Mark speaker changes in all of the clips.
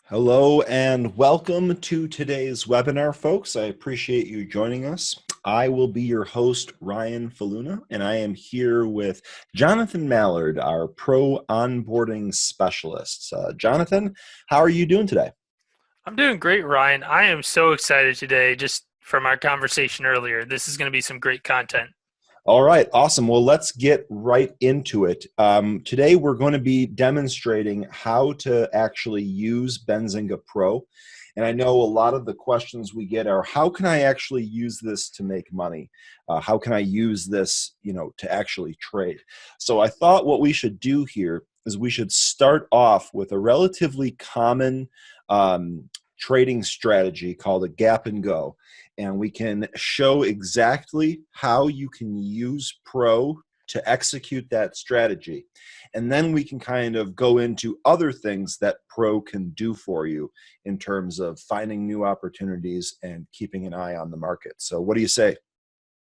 Speaker 1: Hello and welcome to today's webinar, folks. I appreciate you joining us. I will be your host, Ryan Faloona, and I am here with Jonathan Mallard, our Pro Onboarding Specialist. Jonathan, how are you doing today?
Speaker 2: I'm doing great, Ryan. I am so excited today just from our conversation earlier. This is going to be some great content.
Speaker 1: All right, awesome. Well, let's get right into it. Today, we're going to be demonstrating how to actually use Benzinga Pro. And I know a lot of the questions we get are, how can I actually use this to make money? How can I use this, to actually trade? So I thought what we should do here is we should start off with a relatively common trading strategy called a gap and go. And we can show exactly how you can use Pro to execute that strategy. And then we can kind of go into other things that Pro can do for you in terms of finding new opportunities and keeping an eye on the market. So what do you say?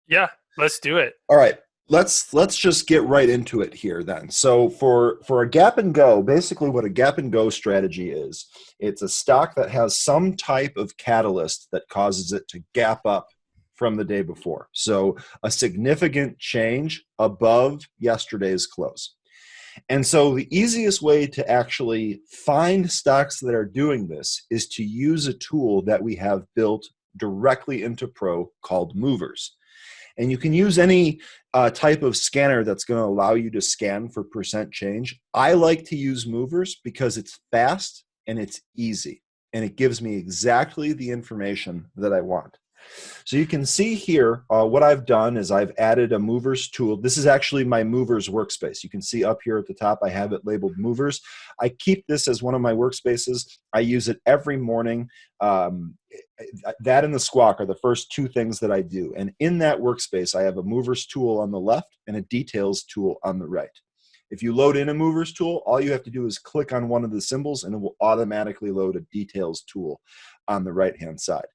Speaker 2: Yeah, let's do it.
Speaker 1: All right. Let's just get right into it here then. So for a gap and go, basically what a gap and go strategy is, it's a stock that has some type of catalyst that causes it to gap up from the day before. So a significant change above yesterday's close. And so the easiest way to actually find stocks that are doing this is to use a tool that we have built directly into Pro called Movers. And you can use any type of scanner that's going to allow you to scan for percent change. I like to use Movers because it's fast and it's easy, and it gives me exactly the information that I want. So you can see here, what I've done is I've added a Movers tool. This is actually my Movers workspace. You can see up here at the top, I have it labeled Movers. I keep this as one of my workspaces. I use it every morning. That and the Squawk are the first two things that I do. And in that workspace, I have a Movers tool on the left and a Details tool on the right. If you load in a Movers tool, all you have to do is click on one of the symbols and it will automatically load a Details tool on the right-hand side.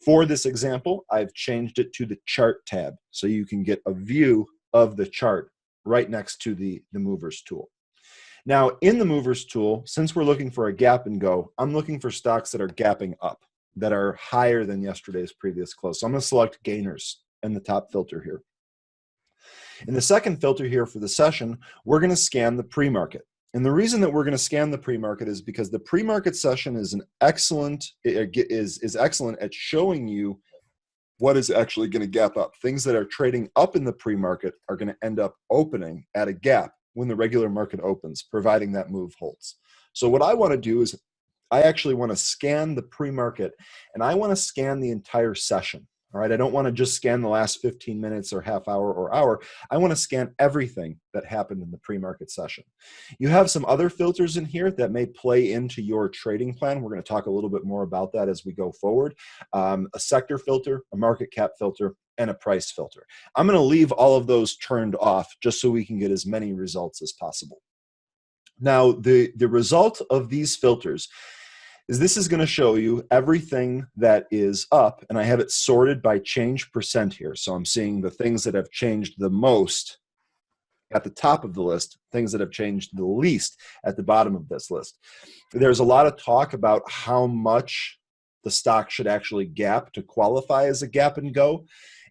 Speaker 1: For this example, I've changed it to the Chart tab so you can get a view of the chart right next to the Movers tool. Now, in the Movers tool, since we're looking for a gap and go, I'm looking for stocks that are gapping up, that are higher than yesterday's previous close. So I'm going to select gainers in the top filter here. In the second filter here for the session, we're going to scan the pre-market. And the reason that we're going to scan the pre-market is because the pre-market session is excellent at showing you what is actually going to gap up. Things that are trading up in the pre-market are going to end up opening at a gap when the regular market opens, providing that move holds. So what I want to do is I actually want to scan the pre-market, and I want to scan the entire session. All right, I don't want to just scan the last 15 minutes or half hour or hour. I want to scan everything that happened in the pre-market session. You have some other filters in here that may play into your trading plan. We're going to talk a little bit more about that as we go forward. A sector filter, a market cap filter, and a price filter. I'm going to leave all of those turned off just so we can get as many results as possible. Now, the result of these filters is this is going to show you everything that is up, and I have it sorted by change percent here. So I'm seeing the things that have changed the most at the top of the list, things that have changed the least at the bottom of this list. There's a lot of talk about how much the stock should actually gap to qualify as a gap and go.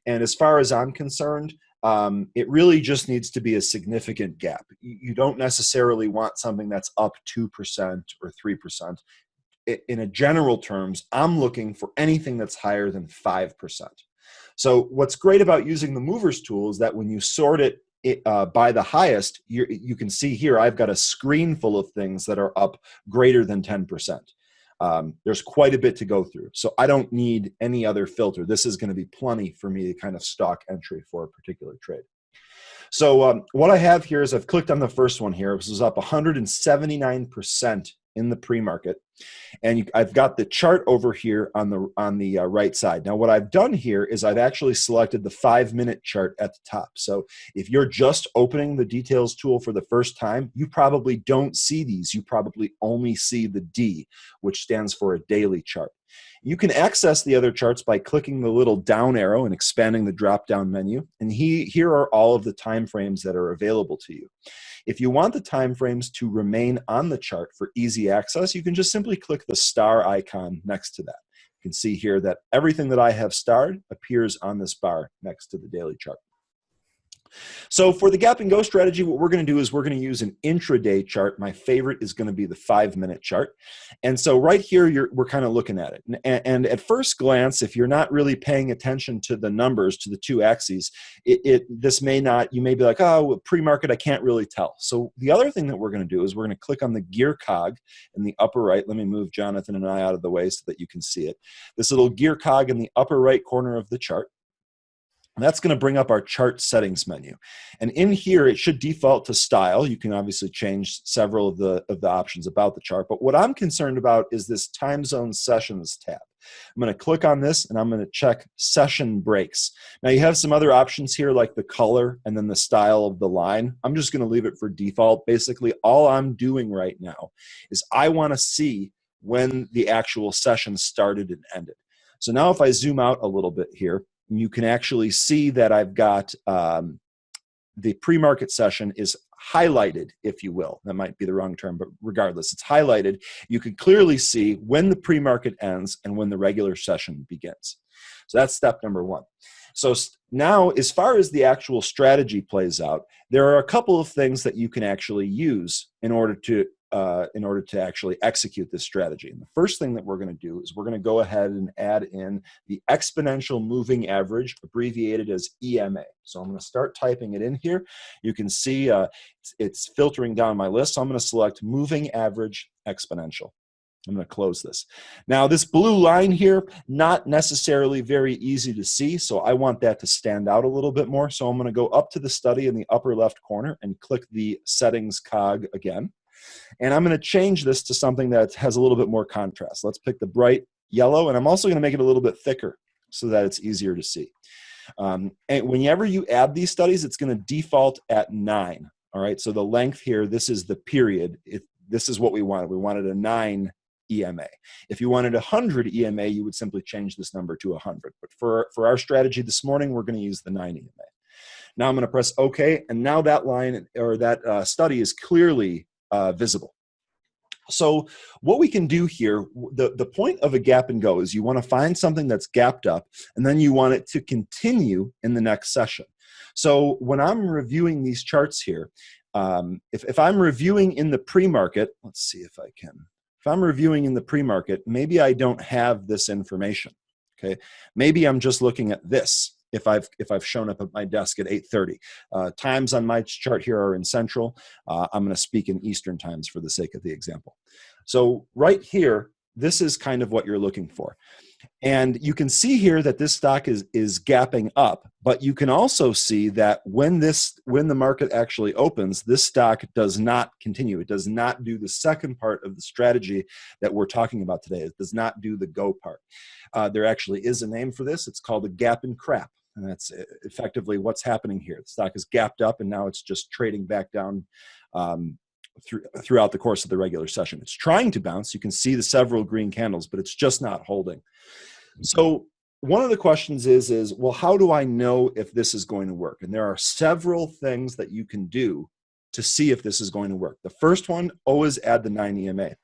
Speaker 1: And as far as I'm concerned, it really just needs to be a significant gap. You don't necessarily want something that's up 2% or 3%. In a general terms, I'm looking for anything that's higher than 5%. So what's great about using the Movers tool is that when you sort it by the highest, you can see here I've got a screen full of things that are up greater than 10%. There's quite a bit to go through. So I don't need any other filter. This is going to be plenty for me to kind of stock entry for a particular trade. So what I have here is I've clicked on the first one here. This is up 179% in the pre-market. And I've got the chart over here on the right side. Now, what I've done here is I've actually selected the 5-minute chart at the top. So if you're just opening the Details tool for the first time, you probably don't see these. You probably only see the D, which stands for a daily chart. You can access the other charts by clicking the little down arrow and expanding the drop-down menu. And here are all of the time frames that are available to you. If you want the time frames to remain on the chart for easy access, you can just simply click the star icon next to that. You can see here that everything that I have starred appears on this bar next to the daily chart. So for the gap and go strategy, what we're going to do is we're going to use an intraday chart. My favorite is going to be the 5-minute chart. And so right here, we're kind of looking at it. And at first glance, if you're not really paying attention to the numbers, to the two axes, you may be like, oh, pre-market, I can't really tell. So the other thing that we're going to do is we're going to click on the gear cog in the upper right. Let me move Jonathan and I out of the way so that you can see it. This little gear cog in the upper right corner of the chart. And that's going to bring up our chart settings menu. And in here, it should default to style. You can obviously change several of the options about the chart. But what I'm concerned about is this time zone sessions tab. I'm going to click on this and I'm going to check session breaks. Now you have some other options here like the color and then the style of the line. I'm just going to leave it for default. Basically, all I'm doing right now is I want to see when the actual session started and ended. So now if I zoom out a little bit here, you can actually see that I've got the pre-market session is highlighted, if you will. That might be the wrong term, but regardless, it's highlighted. You can clearly see when the pre-market ends and when the regular session begins. So that's step number one. So now, as far as the actual strategy plays out, there are a couple of things that you can actually use in order to actually execute this strategy. And the first thing that we're going to do is we're going to go ahead and add in the exponential moving average, abbreviated as EMA. So I'm going to start typing it in here. You can see it's filtering down my list. So I'm going to select moving average exponential. I'm going to close this. Now, this blue line here, not necessarily very easy to see, so I want that to stand out a little bit more. So I'm going to go up to the study in the upper left corner and click the settings cog again. And I'm going to change this to something that has a little bit more contrast. Let's pick the bright yellow, and I'm also going to make it a little bit thicker so that it's easier to see. And whenever you add these studies, it's going to default at 9. All right, so the length here, this is the period. This is what we wanted. We wanted a 9 EMA. If you wanted 100 EMA, you would simply change this number to 100. But for our strategy this morning, we're going to use the 9 EMA. Now I'm going to press OK, and now that line or that study is clearly visible. So what we can do here, the point of a gap and go is you want to find something that's gapped up, and then you want it to continue in the next session. So when I'm reviewing these charts here, if I'm reviewing in the pre-market, let's see if I can. If I'm reviewing in the pre-market, maybe I don't have this information. Okay, maybe I'm just looking at this. If I've shown up at my desk at 8:30, times on my chart here are in Central. I'm going to speak in Eastern times for the sake of the example. So right here, this is kind of what you're looking for. And you can see here that this stock is gapping up, but you can also see that when the market actually opens, this stock does not continue. It does not do the second part of the strategy that we're talking about today. It does not do the go part. There actually is a name for this. It's called a gap and crap. And that's effectively what's happening here. The stock is gapped up, and now it's just trading back down throughout the course of the regular session. It's trying to bounce. You can see the several green candles, but it's just not holding. So one of the questions is, well, how do I know if this is going to work? And there are several things that you can do to see if this is going to work. The first one, always add the 9 EMA.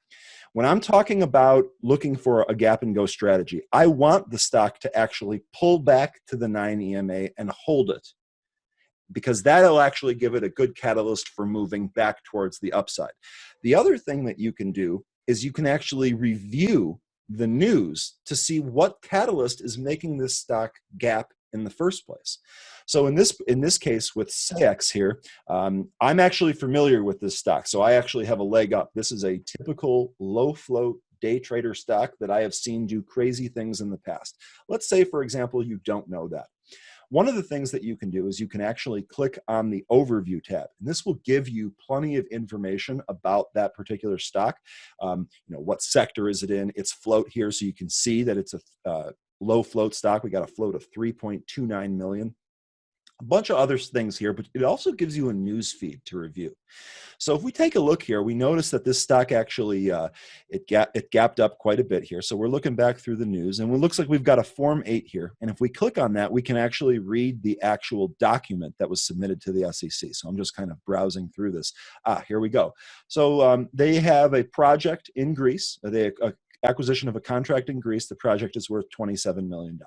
Speaker 1: When I'm talking about looking for a gap and go strategy, I want the stock to actually pull back to the 9 EMA and hold it, because that'll actually give it a good catalyst for moving back towards the upside. The other thing that you can do is you can actually review the news to see what catalyst is making this stock gap in the first place. So in this case with SAX here, I'm actually familiar with this stock, so I actually have a leg up. This is a typical low float day trader stock that I have seen do crazy things in the past. Let's say, for example, you don't know that. One of the things that you can do is you can actually click on the overview tab, and this will give you plenty of information about that particular stock. What sector is it in? Its float here, so you can see that it's a low float stock. We got a float of 3.29 million. a bunch of other things here, but it also gives you a news feed to review. So if we take a look here, we notice that this stock actually, it gapped up quite a bit here. So we're looking back through the news, and it looks like we've got a Form 8 here. And if we click on that, we can actually read the actual document that was submitted to the SEC. So I'm just kind of browsing through this. Here we go. So they have a project in Greece. Acquisition of a contract in Greece. The project is worth $27 million.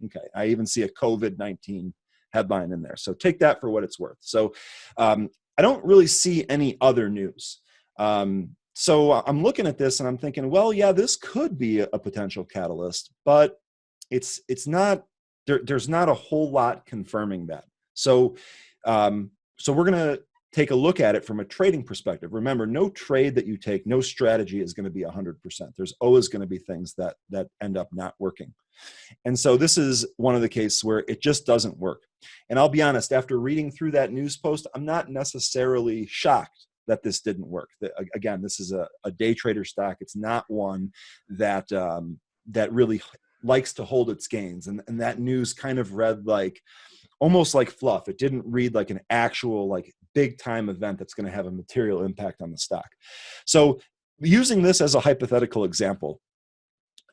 Speaker 1: Okay, I even see a COVID-19 headline in there. So take that for what it's worth. So I don't really see any other news. So I'm looking at this and I'm thinking, well, yeah, this could be a potential catalyst, but it's not, there's not a whole lot confirming that. So we're going to take a look at it from a trading perspective. Remember, no trade that you take, no strategy is going to be 100%. There's always going to be things that end up not working. And so this is one of the cases where it just doesn't work. And I'll be honest, after reading through that news post, I'm not necessarily shocked that this didn't work. Again, this is a day trader stock. It's not one that that really likes to hold its gains. And that news kind of read like, almost like fluff. It didn't read like an actual like big time event that's going to have a material impact on the stock. So using this as a hypothetical example,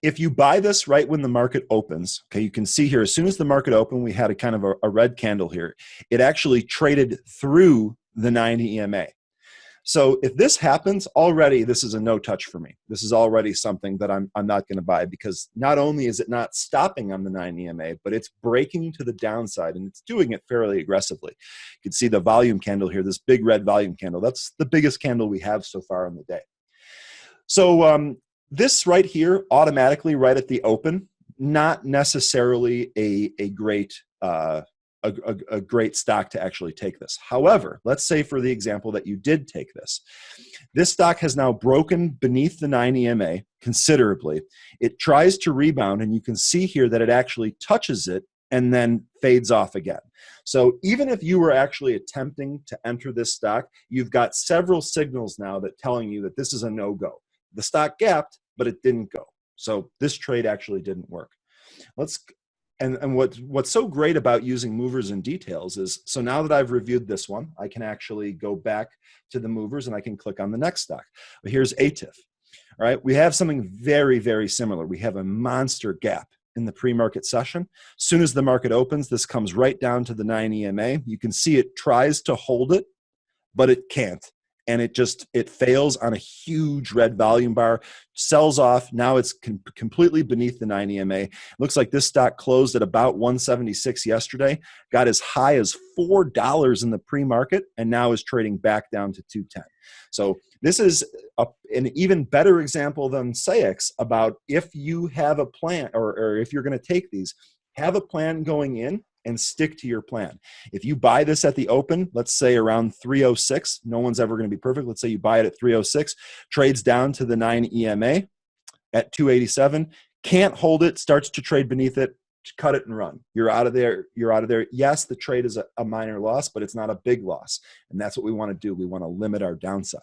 Speaker 1: if you buy this right when the market opens, okay, you can see here, as soon as the market opened, we had a kind of a red candle here. It actually traded through the 90 EMA. So if this happens, already this is a no touch for me. This is already something that I'm not going to buy, because not only is it not stopping on the 9 EMA, but it's breaking to the downside, and it's doing it fairly aggressively. You can see the volume candle here, this big red volume candle. That's the biggest candle we have so far in the day. So this right here, automatically right at the open, not necessarily a great a great stock to actually take this. However, let's say for the example that you did take this. This stock has now broken beneath the 9 EMA considerably. It tries to rebound, and you can see here that it actually touches it and then fades off again. So even if you were actually attempting to enter this stock, you've got several signals now that telling you that this is a no-go. The stock gapped, but it didn't go. So this trade actually didn't work. And what's so great about using movers and details is, so now that I've reviewed this one, I can actually go back to the movers and I can click on the next stock. But here's ATIF. All right, we have something very, very similar. We have a monster gap in the pre-market session. As soon as the market opens, this comes right down to the 9 EMA. You can see it tries to hold it, but it can't. And it fails on a huge red volume bar, sells off. Now it's completely beneath the 9 EMA. Looks like this stock closed at about 176 yesterday, got as high as $4 in the pre-market, and now is trading back down to 210. So this is an even better example than SAIX about if you have a plan, or if you're going to take these, have a plan going in and stick to your plan. If you buy this at the open, let's say around 306, no one's ever going to be perfect. Let's say you buy it at 306, trades down to the 9 EMA at 287, can't hold it, starts to trade beneath it, cut it and run. You're out of there. You're out of there. Yes, the trade is a minor loss, but it's not a big loss. And that's what we want to do. We want to limit our downside.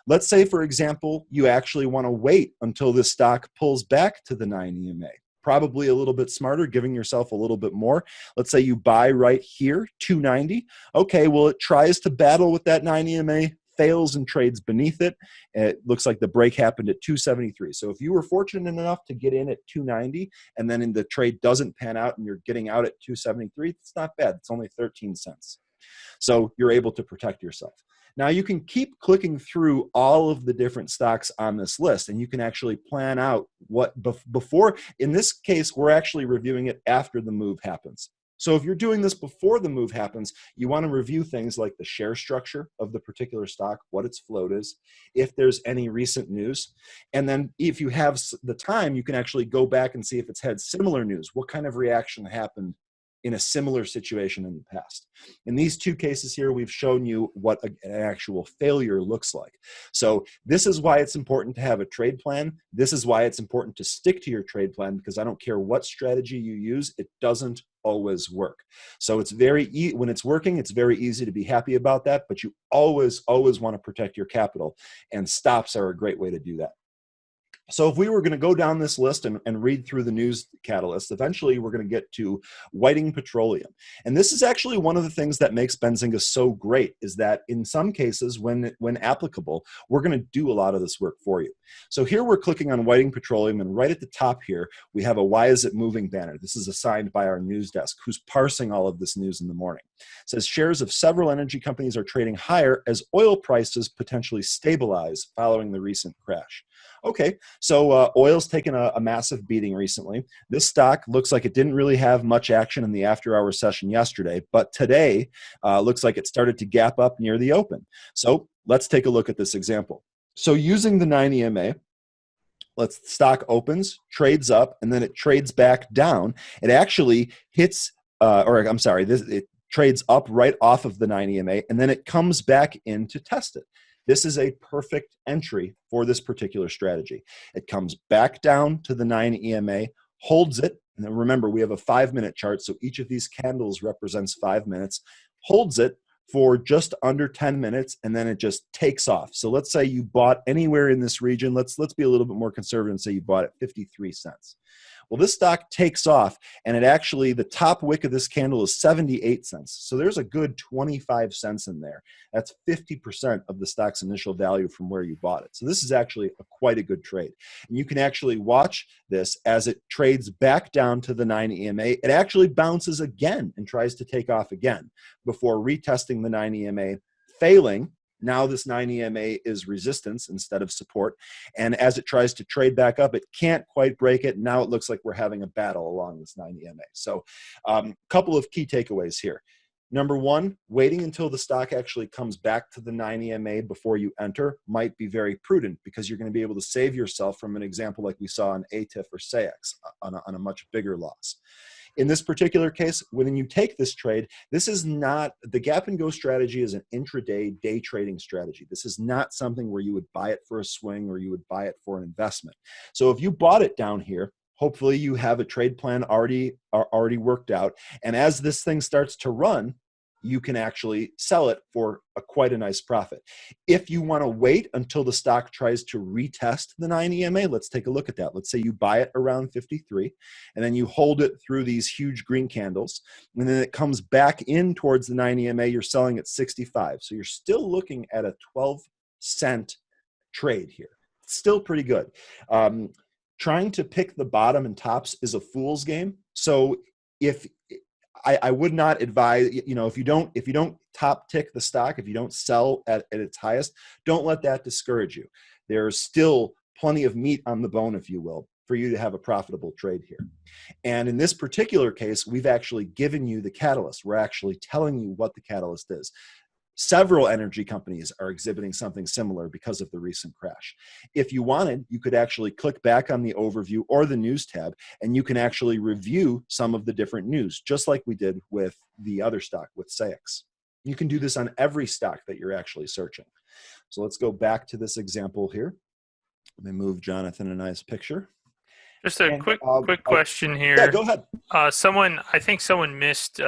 Speaker 1: Let's say, for example, you actually want to wait until this stock pulls back to the 9 EMA. Probably a little bit smarter, giving yourself a little bit more. Let's say you buy right here, 290. Okay, well, it tries to battle with that 9 EMA, fails and trades beneath it. It looks like the break happened at 273. So if you were fortunate enough to get in at 290 and then the trade doesn't pan out and you're getting out at 273, it's not bad. It's only 13 cents. So you're able to protect yourself. Now you can keep clicking through all of the different stocks on this list, and you can actually plan out what before. In this case, we're actually reviewing it after the move happens. So if you're doing this before the move happens, you want to review things like the share structure of the particular stock, what its float is, if there's any recent news. And then if you have the time, you can actually go back and see if it's had similar news. What kind of reaction happened in a similar situation in the past. In these two cases here, we've shown you what an actual failure looks like. So this is why it's important to have a trade plan. This is why it's important to stick to your trade plan, because I don't care what strategy you use, it doesn't always work. So it's when it's working, it's very easy to be happy about that, but you always want to protect your capital, and stops are a great way to do that. So if we were going to go down this list and read through the news catalysts, eventually we're going to get to Whiting Petroleum. And this is actually one of the things that makes Benzinga so great, is that in some cases, when applicable, we're going to do a lot of this work for you. So here we're clicking on Whiting Petroleum, and right at the top here, we have a "Why is it moving" banner. This is assigned by our news desk, who's parsing all of this news in the morning. It says shares of several energy companies are trading higher as oil prices potentially stabilize following the recent crash. Okay, so oil's taken a massive beating recently. This stock looks like it didn't really have much action in the after-hour session yesterday, but today looks like it started to gap up near the open. So let's take a look at this example. So using the 9 EMA, stock opens, trades up, and then it trades back down. It actually hits, it trades up right off of the 9 EMA, and then it comes back in to test it. This is a perfect entry for this particular strategy. It comes back down to the 9 EMA, holds it, and then remember, we have a 5-minute chart, so each of these candles represents 5 minutes, holds it for just under 10 minutes, and then it just takes off. So let's say you bought anywhere in this region. Let's be a little bit more conservative and say you bought at 53 cents. Well, this stock takes off, and the top wick of this candle is 78 cents. So there's a good 25 cents in there. That's 50% of the stock's initial value from where you bought it. So this is actually quite a good trade. And you can actually watch this as it trades back down to the 9 EMA. It actually bounces again and tries to take off again before retesting the 9 EMA, failing. Now this 9 EMA is resistance instead of support. And as it tries to trade back up, it can't quite break it. Now it looks like we're having a battle along this 9 EMA. So a couple of key takeaways here. Number one, waiting until the stock actually comes back to the 9 EMA before you enter might be very prudent, because you're going to be able to save yourself from an example like we saw in ATIF or SAEX on a much bigger loss. In this particular case, when you take this trade, this is not, the gap and go strategy is an intraday day trading strategy. This is not something where you would buy it for a swing or you would buy it for an investment. So if you bought it down here, hopefully you have a trade plan already worked out. And as this thing starts to run, you can actually sell it for quite a nice profit. If you want to wait until the stock tries to retest the 9 EMA, let's take a look at that. Let's say you buy it around 53, and then you hold it through these huge green candles, and then it comes back in towards the 9 EMA, you're selling at 65. So you're still looking at a 12-cent trade here. It's still pretty good. Trying to pick the bottom and tops is a fool's game. So if I would not advise, if you don't top tick the stock, if you don't sell at its highest, don't let that discourage you. There's still plenty of meat on the bone, if you will, for you to have a profitable trade here. And in this particular case, we've actually given you the catalyst. We're actually telling you what the catalyst is. Several energy companies are exhibiting something similar because of the recent crash. If you wanted, you could actually click back on the overview or the news tab, and you can actually review some of the different news, just like we did with the other stock, with SAEX. You can do this on every stock that you're actually searching. So let's go back to this example here. Let me move Jonathan and I's picture.
Speaker 2: Just a quick question here.
Speaker 1: Yeah, go ahead.
Speaker 2: I think someone missed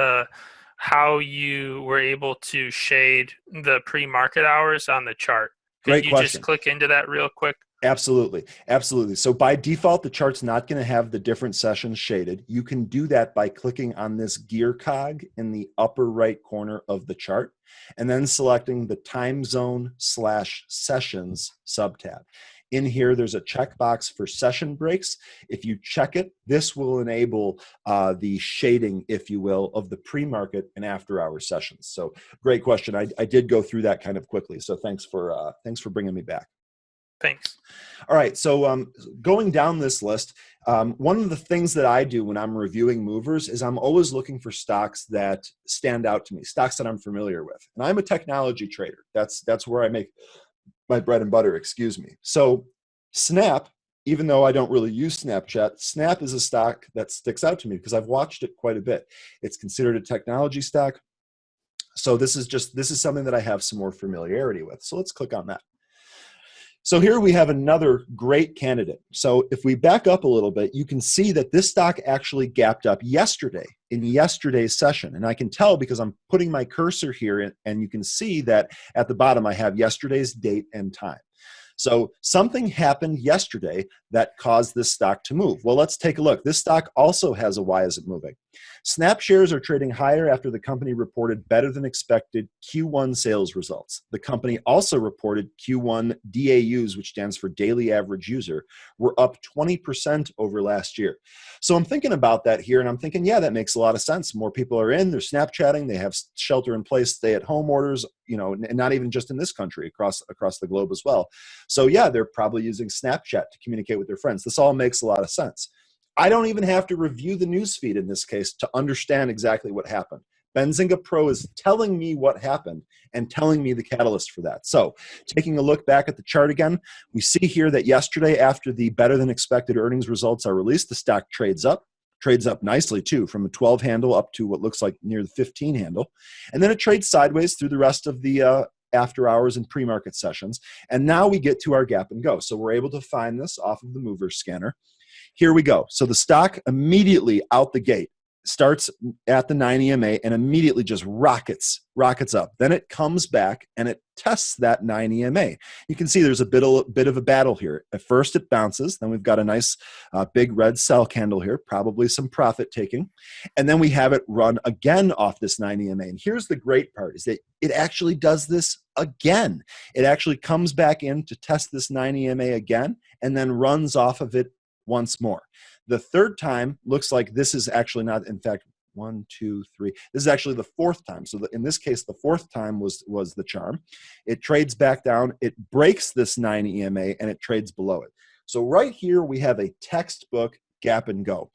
Speaker 2: how you were able to shade the pre-market hours on the chart.
Speaker 1: Great question.
Speaker 2: Could you just click into that real quick?
Speaker 1: Absolutely. Absolutely. So by default, the chart's not going to have the different sessions shaded. You can do that by clicking on this gear cog in the upper right corner of the chart, and then selecting the time zone/sessions subtab. In here, there's a checkbox for session breaks. If you check it, this will enable the shading, if you will, of the pre-market and after-hour sessions. So great question. I did go through that kind of quickly. So thanks for bringing me back.
Speaker 2: Thanks.
Speaker 1: All right, so going down this list, one of the things that I do when I'm reviewing movers is I'm always looking for stocks that stand out to me, stocks that I'm familiar with. And I'm a technology trader. That's where I make my bread and butter, excuse me. So Snap, even though I don't really use Snapchat, Snap is a stock that sticks out to me because I've watched it quite a bit. It's considered a technology stock. So this is something that I have some more familiarity with. So let's click on that. So here we have another great candidate. So if we back up a little bit, you can see that this stock actually gapped up yesterday in yesterday's session. And I can tell because I'm putting my cursor here, and you can see that at the bottom I have yesterday's date and time. So something happened yesterday that caused this stock to move. Well, let's take a look. This stock also has a why is it moving. Snap shares are trading higher after the company reported better than expected Q1 sales results. The company also reported Q1 DAUs, which stands for daily average user, were up 20% over last year. So I'm thinking about that here, and I'm thinking, yeah, that makes a lot of sense. More people are in, they're Snapchatting, they have shelter in place, stay at home orders, and not even just in this country, across the globe as well. So yeah, they're probably using Snapchat to communicate with their friends. This all makes a lot of sense. I don't even have to review the newsfeed in this case to understand exactly what happened. Benzinga Pro is telling me what happened and telling me the catalyst for that. So taking a look back at the chart again, we see here that yesterday, after the better than expected earnings results are released, the stock trades up nicely too, from a 12 handle up to what looks like near the 15 handle. And then it trades sideways through the rest of the after hours and pre-market sessions. And now we get to our gap and go. So we're able to find this off of the mover scanner. Here we go. So the stock immediately out the gate starts at the 9 EMA and immediately just rockets up. Then it comes back and it tests that 9 EMA. You can see there's a bit of a battle here. At first it bounces. Then we've got a nice big red sell candle here, probably some profit taking. And then we have it run again off this 9 EMA. And here's the great part, is that it actually does this again. It actually comes back in to test this 9 EMA again and then runs off of it once more. The third time looks like this is actually not, in fact, 1, 2, 3. This is actually the fourth time. So in this case, the fourth time was the charm. It trades back down. It breaks this 9 EMA and it trades below it. So right here, we have a textbook gap and go.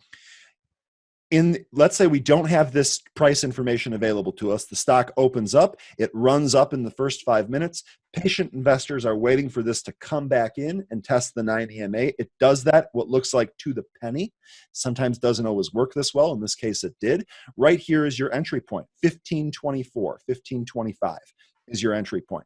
Speaker 1: Let's say we don't have this price information available to us. The stock opens up, it runs up in the first 5 minutes. Patient investors are waiting for this to come back in and test the 9 EMA. It does that, what looks like to the penny. Sometimes doesn't always work this well. In this case, it did. Right here is your entry point, 1524, 1525 is your entry point.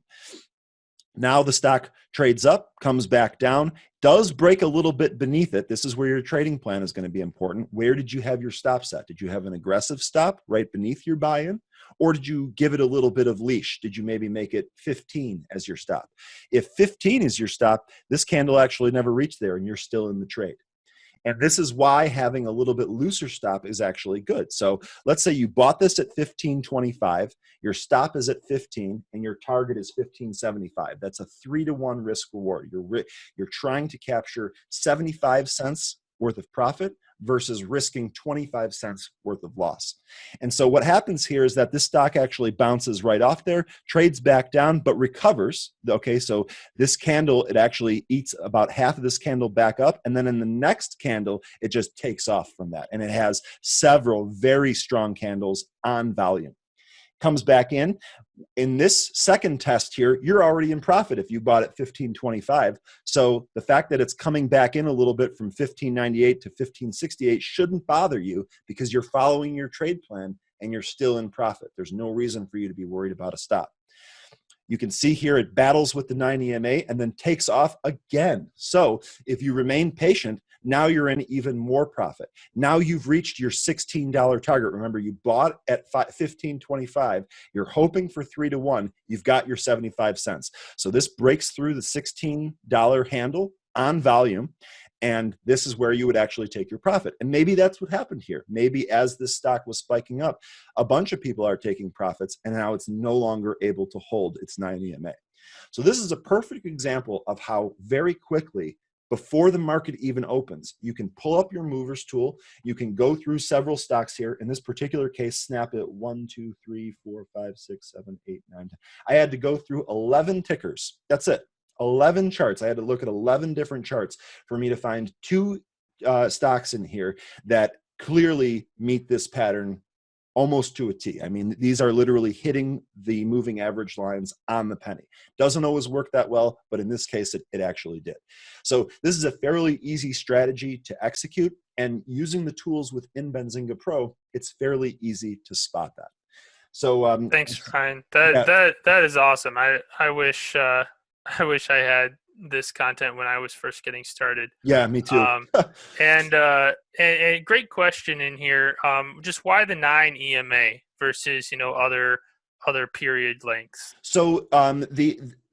Speaker 1: Now the stock trades up, comes back down, does break a little bit beneath it. This is where your trading plan is going to be important. Where did you have your stop set? Did you have an aggressive stop right beneath your buy-in? Or did you give it a little bit of leash? Did you maybe make it 15 as your stop? If 15 is your stop, this candle actually never reached there and you're still in the trade. And this is why having a little bit looser stop is actually good. So let's say you bought this at 15.25, your stop is at 15, and your target is 15.75. That's a 3-to-1 risk reward. You're trying to capture 75 cents worth of profit versus risking 25 cents worth of loss. And so what happens here is that this stock actually bounces right off there, trades back down, but recovers. Okay, so this candle, it actually eats about half of this candle back up, and then in the next candle, it just takes off from that. And it has several very strong candles on volume. Comes back in. In this second test here, you're already in profit if you bought at 15.25. So the fact that it's coming back in a little bit from 15.98 to 15.68 shouldn't bother you because you're following your trade plan and you're still in profit. There's no reason for you to be worried about a stop. You can see here it battles with the 9 EMA and then takes off again. So if you remain patient, now you're in even more profit. Now you've reached your $16 target. Remember, you bought at $15.25. You're hoping for 3-to-1. You've got your 75 cents. So this breaks through the $16 handle on volume. And this is where you would actually take your profit. And maybe that's what happened here. Maybe as this stock was spiking up, a bunch of people are taking profits and now it's no longer able to hold its 9 EMA. So this is a perfect example of how very quickly, before the market even opens, you can pull up your movers tool. You can go through several stocks here. In this particular case, snap it 1, 2, 3, 4, 5, 6, 7, 8, 9, 10. I had to go through 11 tickers. That's it. 11 charts. I had to look at 11 different charts for me to find 2 stocks in here that clearly meet this pattern almost to a T. I mean, these are literally hitting the moving average lines on the penny. Doesn't always work that well, but in this case, it actually did. So this is a fairly easy strategy to execute, and using the tools within Benzinga Pro, it's fairly easy to spot that. So
Speaker 2: thanks, Ryan. That is awesome. I wish I had this content when I was first getting started.
Speaker 1: Yeah, me too.
Speaker 2: And great question in here. Just why the 9 EMA versus other period lengths?
Speaker 1: So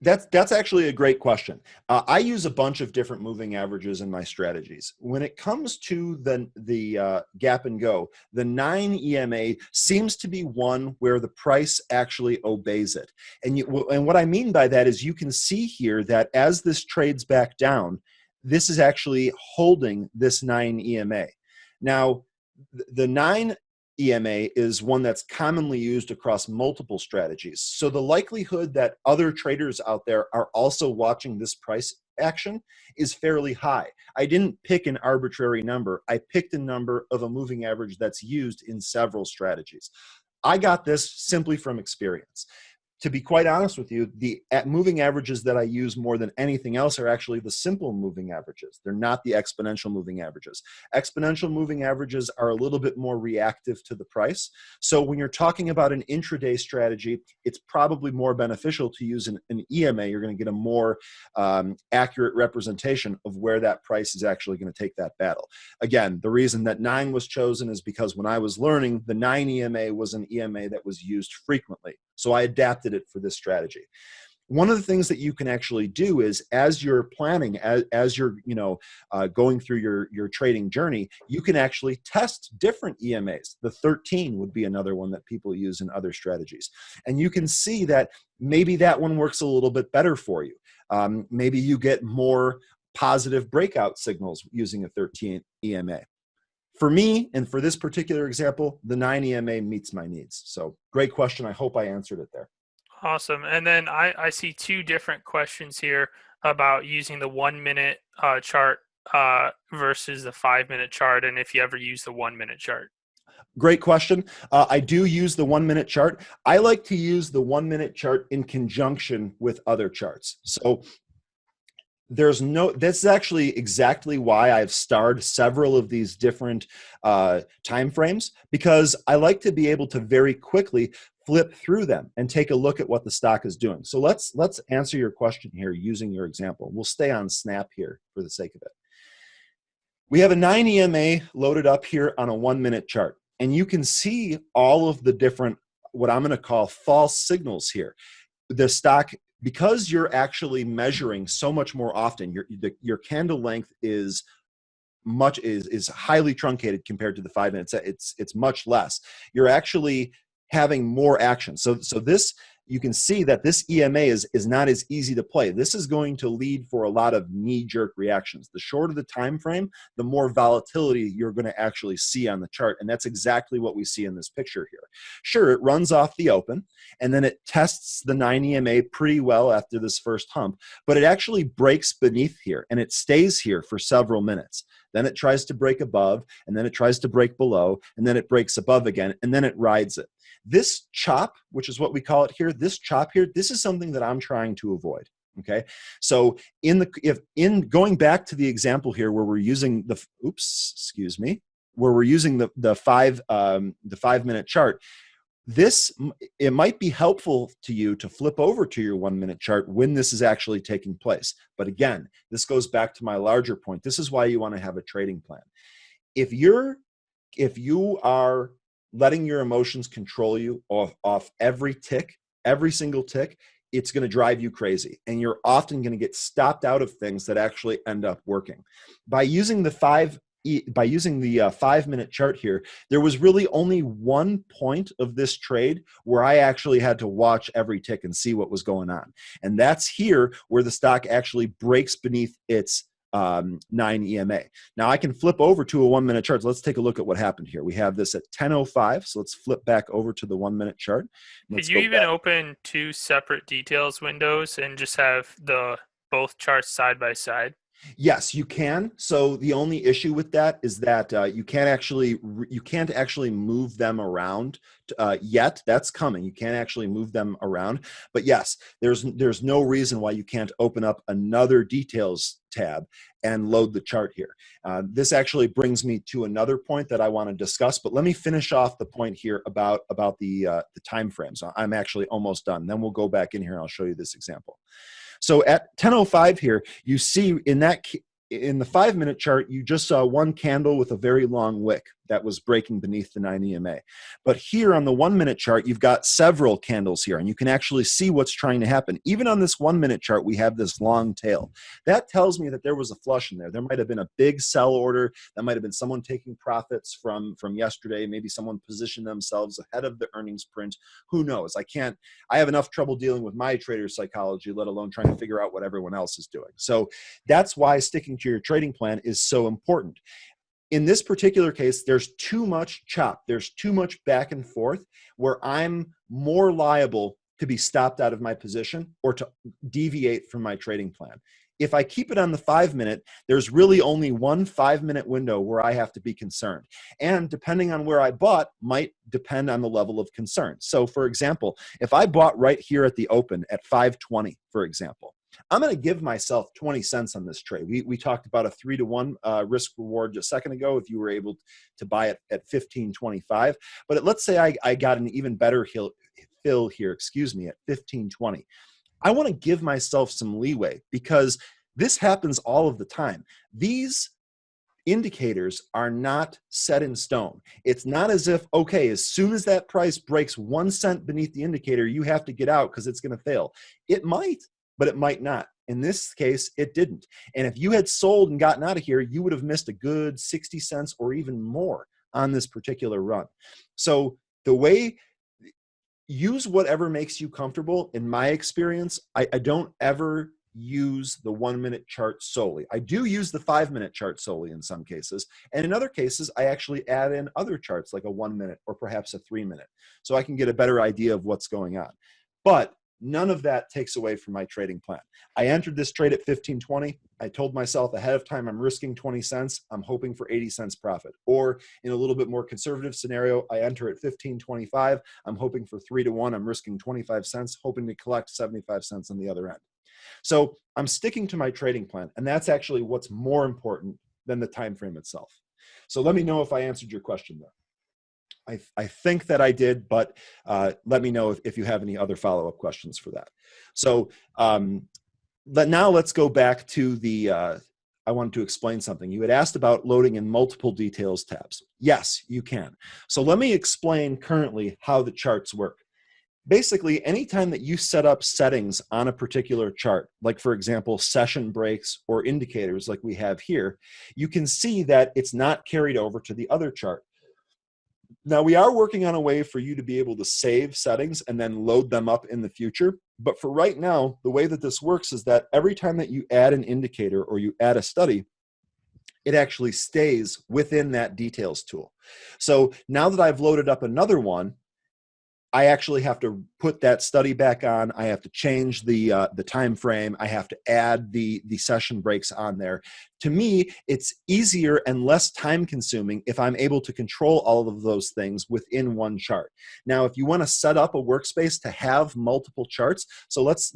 Speaker 1: That's actually a great question. I use a bunch of different moving averages in my strategies. When it comes to the gap and go, the 9 EMA seems to be one where the price actually obeys it. And what I mean by that is you can see here that as this trades back down, this is actually holding this 9 EMA. Now, the 9 EMA is one that's commonly used across multiple strategies. So the likelihood that other traders out there are also watching this price action is fairly high. I didn't pick an arbitrary number. I picked a number of a moving average that's used in several strategies. I got this simply from experience. To be quite honest with you, the moving averages that I use more than anything else are actually the simple moving averages. They're not the exponential moving averages. Exponential moving averages are a little bit more reactive to the price. So when you're talking about an intraday strategy, it's probably more beneficial to use an EMA. You're going to get a more accurate representation of where that price is actually going to take that battle. Again, the reason that 9 was chosen is because when I was learning, the 9 EMA was an EMA that was used frequently. So I adapted it for this strategy. One of the things that you can actually do is, as you're planning, as you're going through your trading journey, you can actually test different EMAs. The 13 would be another one that people use in other strategies, and you can see that maybe that one works a little bit better for you. Maybe you get more positive breakout signals using a 13 EMA. For me, and for this particular example, the 9 EMA meets my needs. So great question. I hope I answered it there.
Speaker 2: Awesome. And then I see two different questions here about using the 1 minute chart versus the 5 minute chart, and if you ever use the 1 minute chart.
Speaker 1: Great question. I do use the 1 minute chart. I like to use the 1 minute chart in conjunction with other charts. So this is actually exactly why I've starred several of these different time frames, because I like to be able to very quickly flip through them and take a look at what the stock is doing. So let's answer your question here using your example. We'll stay on Snap here for the sake of it. We have a 9 EMA loaded up here on a 1 minute chart, and you can see all of the different, what I'm going to call false signals here. The stock, because you're actually measuring so much more often, your candle length is highly truncated compared to the 5 minutes. It's much less. You're actually having more action. So this, you can see that this EMA is not as easy to play. This is going to lead for a lot of knee-jerk reactions. The shorter the time frame, the more volatility you're going to actually see on the chart, and that's exactly what we see in this picture here. Sure, it runs off the open, and then it tests the 9 EMA pretty well after this first hump, but it actually breaks beneath here, and it stays here for several minutes. Then it tries to break above, and then it tries to break below, and then it breaks above again, and then it rides it. This chop, which is what we call it here, this chop here, this is something that I'm trying to avoid. Okay, so going back to the example here where we're using the where we're using the 5 minute chart, it might be helpful to you to flip over to your 1 minute chart when this is actually taking place. But again, this goes back to my larger point. This is why you want to have a trading plan. If you are letting your emotions control you off every single tick, it's going to drive you crazy. And you're often going to get stopped out of things that actually end up working. By using the 5 minute chart here, there was really only one point of this trade where I actually had to watch every tick and see what was going on. And that's here where the stock actually breaks beneath its 9 EMA. Now I can flip over to a 1 minute chart. So let's take a look at what happened here. We have this at 10:05. So let's flip back over to the 1 minute chart.
Speaker 2: Could you even open two separate details windows and just have both charts side by side?
Speaker 1: Yes, you can. So the only issue with that is that you can't actually move them around yet. That's coming. You can't actually move them around. But yes, there's no reason why you can't open up another details tab and load the chart here. This actually brings me to another point that I want to discuss. But let me finish off the point here about the time frames. I'm actually almost done. Then we'll go back in here and I'll show you this example. So at 10:05 here, you see in the 5 minute chart, you just saw one candle with a very long wick. that was breaking beneath the 9 EMA. But here on the 1 minute chart, you've got several candles here, and you can actually see what's trying to happen. Even on this 1 minute chart, we have this long tail. That tells me that there was a flush in there. There might have been a big sell order. That might have been someone taking profits from yesterday. Maybe someone positioned themselves ahead of the earnings print. Who knows? I have enough trouble dealing with my trader psychology, let alone trying to figure out what everyone else is doing. So that's why sticking to your trading plan is so important. In this particular case, there's too much chop. There's too much back and forth where I'm more liable to be stopped out of my position or to deviate from my trading plan. If I keep it on the 5 minute, there's really only one 5 minute window where I have to be concerned. And depending on where I bought might depend on the level of concern. So for example, if I bought right here at the open at 520, for example, I'm going to give myself 20 cents on this trade. We talked about a 3-to-1 risk reward just a second ago if you were able to buy it at 15.25. But let's say I got an even better fill here, at 15.20. I want to give myself some leeway because this happens all of the time. These indicators are not set in stone. It's not as if, okay, as soon as that price breaks 1 cent beneath the indicator, you have to get out because it's going to fail. It might, but it might not. In this case, it didn't. And if you had sold and gotten out of here, you would have missed a good 60 cents or even more on this particular run. So the way, use whatever makes you comfortable. In my experience, I don't ever use the 1 minute chart solely. I do use the 5 minute chart solely in some cases. And in other cases, I actually add in other charts like a 1 minute or perhaps a 3 minute. So I can get a better idea of what's going on. But none of that takes away from my trading plan. I entered this trade at 15.20. I told myself ahead of time, I'm risking 20 cents. I'm hoping for 80 cents profit. Or in a little bit more conservative scenario, I enter at 15.25. I'm hoping for 3-to-1. I'm risking 25 cents, hoping to collect 75 cents on the other end. So I'm sticking to my trading plan. And that's actually what's more important than the time frame itself. So let me know if I answered your question there. I think that I did, but let me know if you have any other follow-up questions for that. So now let's go back to the, I wanted to explain something. You had asked about loading in multiple details tabs. Yes, you can. So let me explain currently how the charts work. Basically, anytime that you set up settings on a particular chart, like for example, session breaks or indicators like we have here, you can see that it's not carried over to the other chart. Now, we are working on a way for you to be able to save settings and then load them up in the future. But for right now, the way that this works is that every time that you add an indicator or you add a study, it actually stays within that details tool. So now that I've loaded up another one, I actually have to put that study back on. I have to change the time frame. I have to add the session breaks on there. To me, it's easier and less time consuming if I'm able to control all of those things within one chart. Now, if you want to set up a workspace to have multiple charts, so let's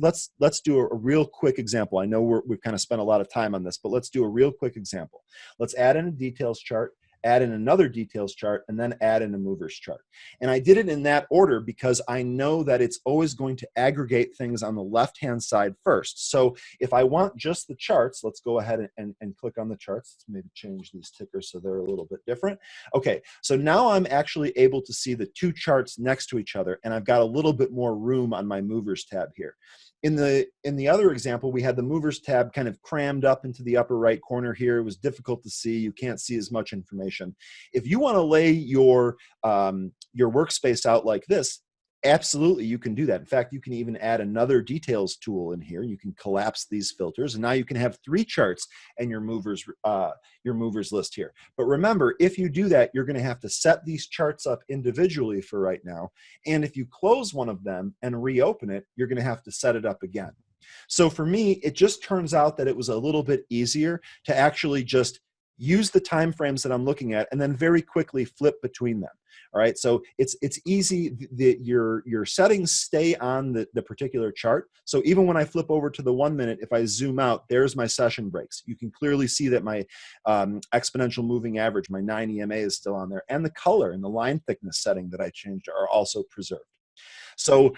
Speaker 1: do a real quick example. I know we've kind of spent a lot of time on this, but let's do a real quick example. Let's add in a details chart, add in another details chart, and then add in a movers chart. And I did it in that order because I know that it's always going to aggregate things on the left-hand side first. So if I want just the charts, let's go ahead and click on the charts. Let's maybe change these tickers so they're a little bit different. Okay, so now I'm actually able to see the two charts next to each other, and I've got a little bit more room on my movers tab here. In the other example, we had the movers tab kind of crammed up into the upper right corner here. It was difficult to see. You can't see as much information. If you want to lay your workspace out like this, absolutely you can do that. In fact, you can even add another details tool in here. You can collapse these filters, and now you can have 3 charts and your movers list here. But remember, if you do that, you're going to have to set these charts up individually for right now. And if you close one of them and reopen it, you're going to have to set it up again. So for me, it just turns out that it was a little bit easier to actually just use the time frames that I'm looking at and then very quickly flip between them. All right, so it's easy. Your settings stay on the particular chart. So even when I flip over to the 1 minute, if I zoom out, there's my session breaks. You can clearly see that my exponential moving average, my 9 EMA, is still on there, and the color and the line thickness setting that I changed are also preserved. So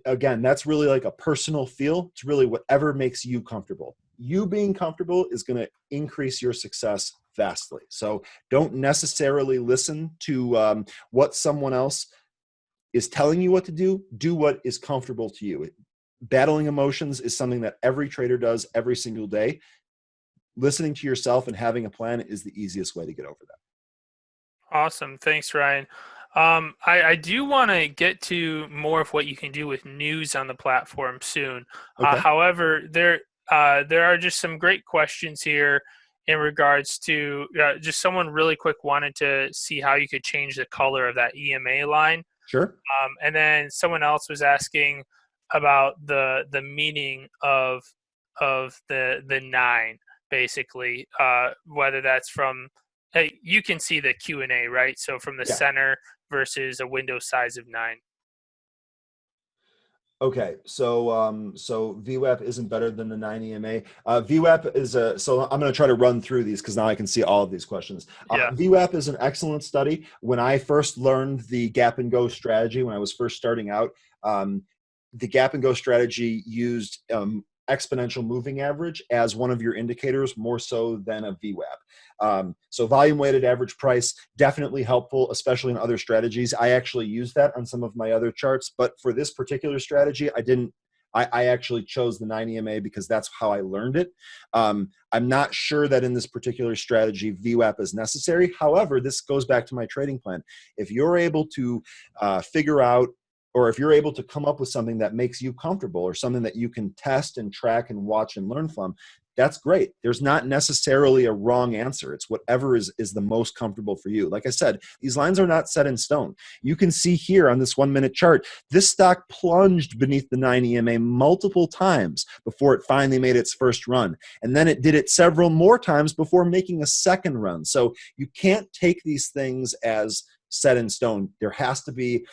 Speaker 1: again, that's really like a personal feel. It's really whatever makes you comfortable. You being comfortable is going to increase your success vastly. So don't necessarily listen to what someone else is telling you what to do. Do what is comfortable to you. Battling emotions is something that every trader does every single day. Listening to yourself and having a plan is the easiest way to get over that.
Speaker 2: Awesome. Thanks, Ryan. I do want to get to more of what you can do with news on the platform soon.
Speaker 1: Okay.
Speaker 2: However, there are just some great questions here in regards to just someone really quick wanted to see how you could change the color of that EMA line.
Speaker 1: Sure.
Speaker 2: And then someone else was asking about the meaning of the 9, basically, whether that's from you can see the Q&A, right? So from the
Speaker 1: Yeah.
Speaker 2: center versus a window size of 9.
Speaker 1: Okay, so VWAP isn't better than the 9 EMA. VWAP is so I'm going to try to run through these because now I can see all of these questions.
Speaker 2: Yeah.
Speaker 1: VWAP is an excellent study. When I first learned the gap and go strategy, when I was first starting out, the gap and go strategy used exponential moving average as one of your indicators more so than a VWAP. So volume weighted average price, definitely helpful, especially in other strategies. I actually use that on some of my other charts, but for this particular strategy, I didn't. I actually chose the 9 EMA because that's how I learned it. I'm not sure that in this particular strategy, VWAP is necessary. However, this goes back to my trading plan. If you're able to figure out, or if you're able to come up with something that makes you comfortable or something that you can test and track and watch and learn from, that's great. There's not necessarily a wrong answer. It's whatever is the most comfortable for you. Like I said, these lines are not set in stone. You can see here on this 1 minute chart, this stock plunged beneath the 9 EMA multiple times before it finally made its first run. And then it did it several more times before making a second run. So you can't take these things as set in stone. There has to be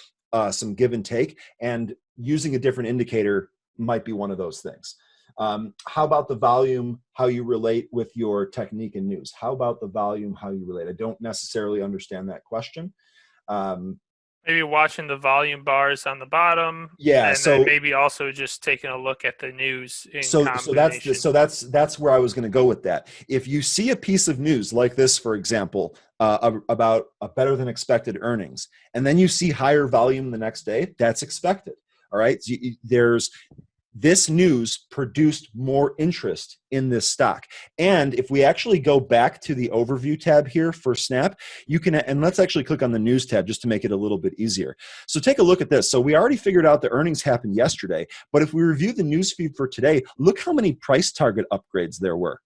Speaker 1: some give and take, and using a different indicator might be one of those things. How about the volume, how you relate with your technique and news? How about the volume, how you relate? I don't necessarily understand that question.
Speaker 2: Maybe watching the volume bars on the bottom.
Speaker 1: Yeah,
Speaker 2: And then maybe also just taking a look at the news in combination.
Speaker 1: That's where I was going to go with that. If you see a piece of news like this, for example, about a better than expected earnings, and then you see higher volume the next day, that's expected. All right, so this news produced more interest in this stock. And if we actually go back to the overview tab here for Snap, you can, and let's actually click on the news tab just to make it a little bit easier. So take a look at this. So we already figured out the earnings happened yesterday, but if we review the news feed for today, look how many price target upgrades there were.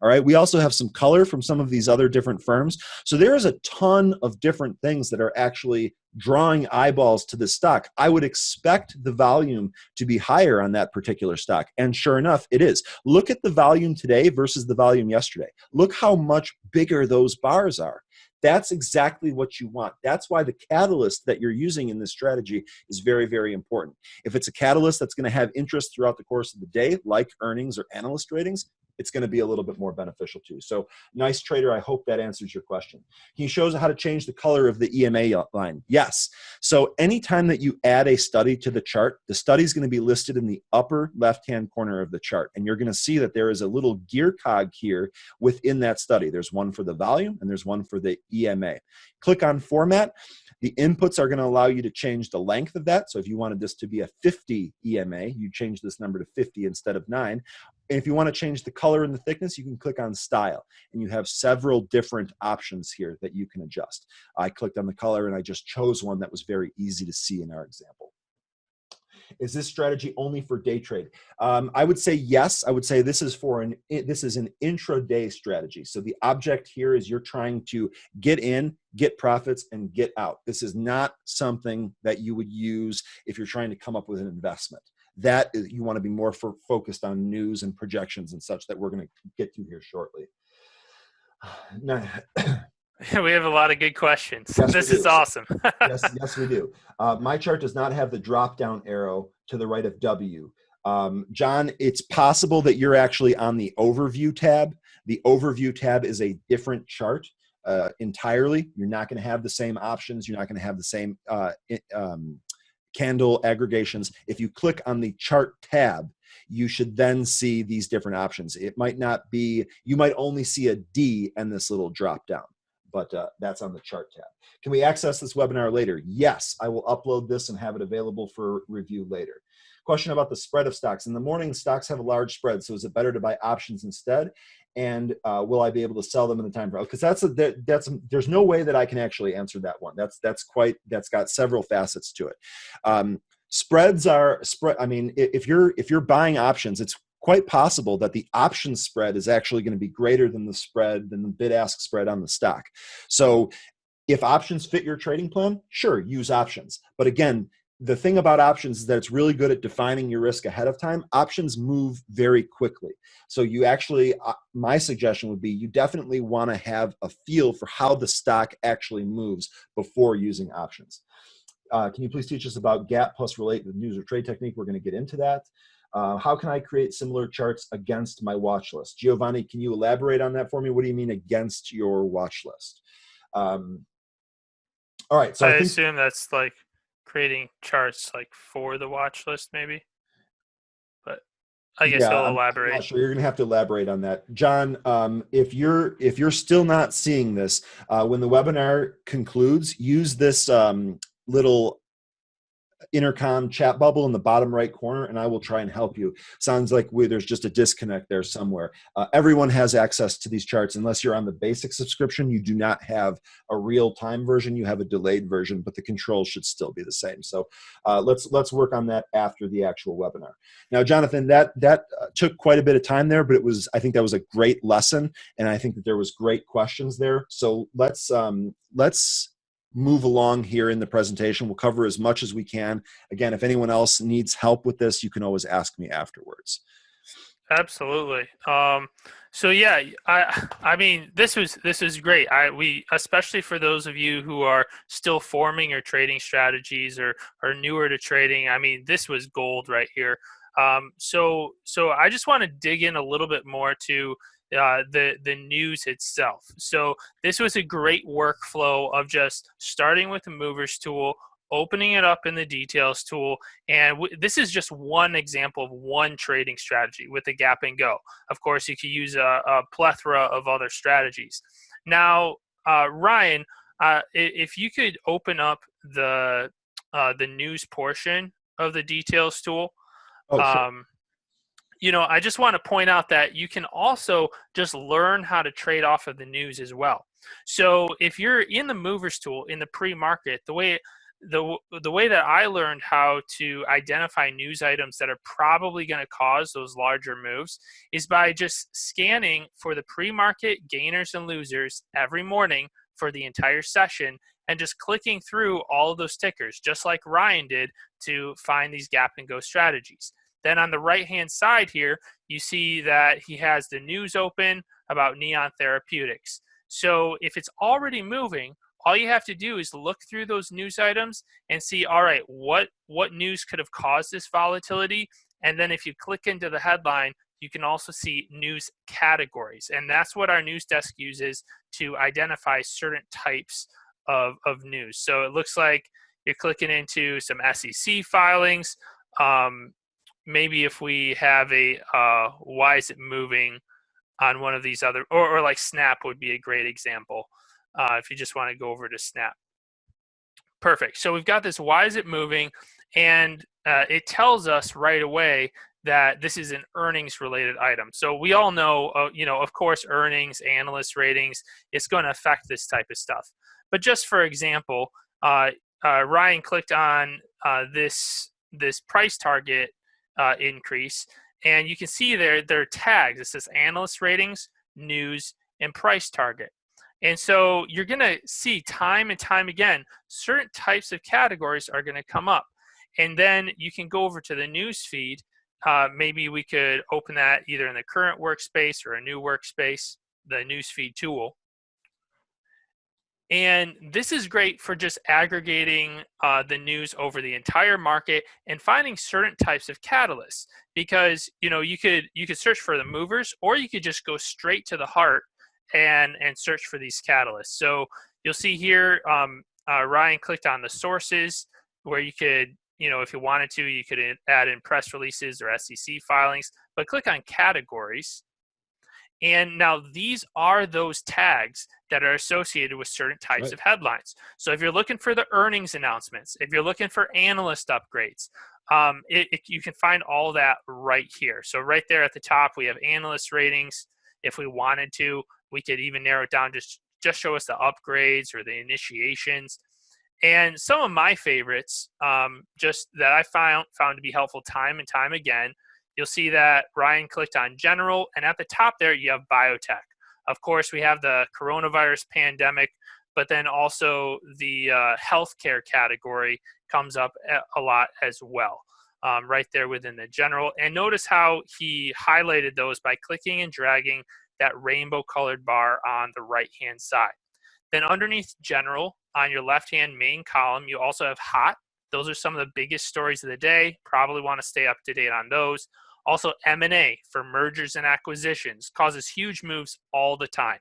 Speaker 1: All right. We also have some color from some of these other different firms. So there is a ton of different things that are actually drawing eyeballs to this stock. I would expect the volume to be higher on that particular stock. And sure enough, it is. Look at the volume today versus the volume yesterday. Look how much bigger those bars are. That's exactly what you want. That's why the catalyst that you're using in this strategy is very, very important. If it's a catalyst that's going to have interest throughout the course of the day, like earnings or analyst ratings, it's going to be a little bit more beneficial too. So nice trader. I hope that answers your question. He shows how to change the color of the EMA line. Yes. So anytime that you add a study to the chart, the study is going to be listed in the upper left-hand corner of the chart. And you're going to see that there is a little gear cog here within that study. There's one for the volume and there's one for the EMA. Click on format. The inputs are going to allow you to change the length of that. So if you wanted this to be a 50 EMA, you change this number to 50 instead of 9. And if you want to change the color and the thickness, you can click on style. And you have several different options here that you can adjust. I clicked on the color and I just chose one that was very easy to see in our example. Is this strategy only for day trade? I would say yes. I would say this is an intraday strategy. So the object here is you're trying to get in, get profits, and get out. This is not something that you would use if you're trying to come up with an investment. That is, you want to be more focused on news and projections and such that we're going to get to here shortly. Now,
Speaker 2: we have a lot of good questions.
Speaker 1: Yes,
Speaker 2: this is awesome.
Speaker 1: yes, we do. My chart does not have the drop-down arrow to the right of W. John, it's possible that you're actually on the overview tab. The overview tab is a different chart entirely. You're not going to have the same options. You're not going to have the same candle aggregations. If you click on the chart tab, you should then see these different options. It might not be, you might only see a D and this little drop down, but that's on the chart tab. Can we access this webinar later? Yes, I will upload this and have it available for review later. Question about the spread of stocks. In the morning, stocks have a large spread, so is it better to buy options instead? And will I be able to sell them in the time frame? Because there's no way that I can actually answer that one. That's got several facets to it. Spreads are I mean, if you're buying options, it's quite possible that the option spread is actually going to be greater than the bid-ask spread on the stock. So if options fit your trading plan, sure, use options. But again, the thing about options is that it's really good at defining your risk ahead of time. Options move very quickly. So you actually, my suggestion would be you definitely want to have a feel for how the stock actually moves before using options. Can you please teach us about gap plus relate with news or trade technique? We're going to get into that. How can I create similar charts against my watch list? Giovanni, can you elaborate on that for me? What do you mean against your watch list? All right. So
Speaker 2: I assume that's like creating charts like for the watch list, maybe. But I guess he'll elaborate.
Speaker 1: I'm not sure. You're gonna have to elaborate on that, John. If you're still not seeing this, when the webinar concludes, use this little intercom chat bubble in the bottom right corner, and I will try and help you. Sounds like there's just a disconnect there somewhere. Everyone has access to these charts. Unless you're on the basic subscription, you do not have a real-time version. You have a delayed version, but the controls should still be the same. So let's work on that after the actual webinar. Now, Jonathan, that took quite a bit of time there, but I think that was a great lesson, and I think that there was great questions there. So let's move along here in the presentation. We'll cover as much as we can. Again, if anyone else needs help with this, you can always ask me afterwards.
Speaker 2: Absolutely. So yeah, I mean, this was great. We especially for those of you who are still forming your trading strategies or are newer to trading. I mean, this was gold right here. So I just want to dig in a little bit more to the news itself. So this was a great workflow of just starting with the movers tool, opening it up in the details tool, and this is just one example of one trading strategy with the gap and go. Of course, you could use a plethora of other strategies. Now, Ryan, if you could open up the news portion of the details tool.
Speaker 1: Oh, sure.
Speaker 2: I just want to point out that you can also just learn how to trade off of the news as well. So if you're in the movers tool in the pre-market, the way that I learned how to identify news items that are probably going to cause those larger moves is by just scanning for the pre-market gainers and losers every morning for the entire session and just clicking through all of those tickers, just like Ryan did, to find these gap and go strategies. Then on the right-hand side here, you see that he has the news open about Neon Therapeutics. So if it's already moving, all you have to do is look through those news items and see, all right, what news could have caused this volatility? And then if you click into the headline, you can also see news categories. And that's what our news desk uses to identify certain types of news. So it looks like you're clicking into some SEC filings. Maybe if we have a why is it moving on one of these other, or like Snap would be a great example if you just want to go over to Snap. Perfect. So we've got this why is it moving, and it tells us right away that this is an earnings related item. So we all know, of course, earnings, analyst ratings, it's going to affect this type of stuff. But just for example, Ryan clicked on this price target increase, and you can see there are tags. It says analyst ratings, news, and price target. And so you're going to see time and time again, certain types of categories are going to come up. And then you can go over to the news feed. Maybe we could open that either in the current workspace or a new workspace, the Newsfeed Tool. And this is great for just aggregating the news over the entire market and finding certain types of catalysts, because you could search for the movers, or you could just go straight to the heart and search for these catalysts. So you'll see here Ryan clicked on the sources, where you could if you wanted to, you could add in press releases or SEC filings, but click on categories. And now these are those tags that are associated with certain types of headlines. So if you're looking for the earnings announcements, if you're looking for analyst upgrades, you can find all that right here. So right there at the top, we have analyst ratings. If we wanted to, we could even narrow it down, just show us the upgrades or the initiations. And some of my favorites, just that I found to be helpful time and time again, you'll see that Ryan clicked on general, and at the top there, you have biotech. Of course, we have the coronavirus pandemic, but then also the healthcare category comes up a lot as well, right there within the general. And notice how he highlighted those by clicking and dragging that rainbow colored bar on the right-hand side. Then underneath general, on your left-hand main column, you also have hot. Those are some of the biggest stories of the day. Probably want to stay up to date on those. Also, M&A for mergers and acquisitions causes huge moves all the time.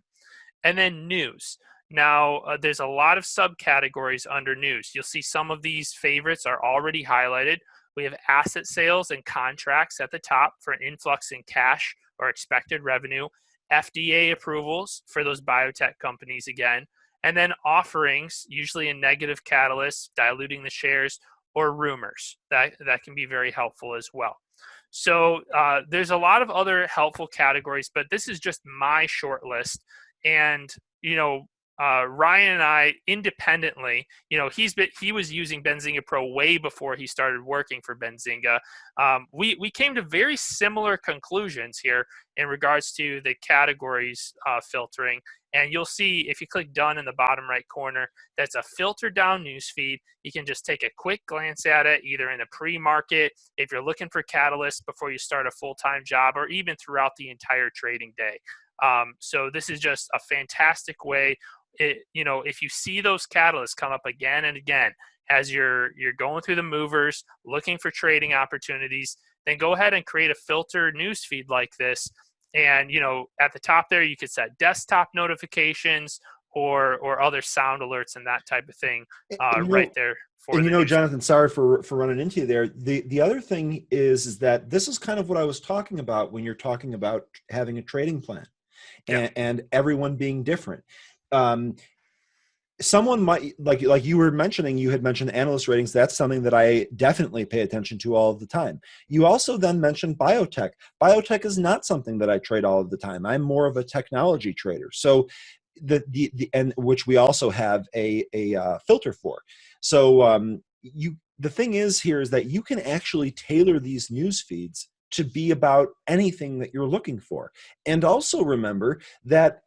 Speaker 2: And then news. Now, there's a lot of subcategories under news. You'll see some of these favorites are already highlighted. We have asset sales and contracts at the top for an influx in cash or expected revenue. FDA approvals for those biotech companies again. And then offerings, usually a negative catalyst, diluting the shares, or rumors. That can be very helpful as well. So there's a lot of other helpful categories, but this is just my short list. And, Ryan and I independently, he was using Benzinga Pro way before he started working for Benzinga. We came to very similar conclusions here in regards to the categories filtering. And you'll see if you click done in the bottom right corner, that's a filter down newsfeed. You can just take a quick glance at it, either in the pre-market, if you're looking for catalysts before you start a full-time job, or even throughout the entire trading day. So this is just a fantastic way. If you see those catalysts come up again and again as you're going through the movers, looking for trading opportunities, then go ahead and create a filter newsfeed like this. And, at the top there, you could set desktop notifications or other sound alerts and that type of thing right there.
Speaker 1: Jonathan, sorry for running into you there. The other thing is that this is kind of what I was talking about when you're talking about having a trading plan and everyone being different. Someone might, like you were mentioning, you had mentioned analyst ratings. That's something that I definitely pay attention to all of the time. You also then mentioned biotech. Biotech is not something that I trade all of the time. I'm more of a technology trader. So and which we also have a filter for. So the thing is here is that you can actually tailor these news feeds to be about anything that you're looking for. And also remember that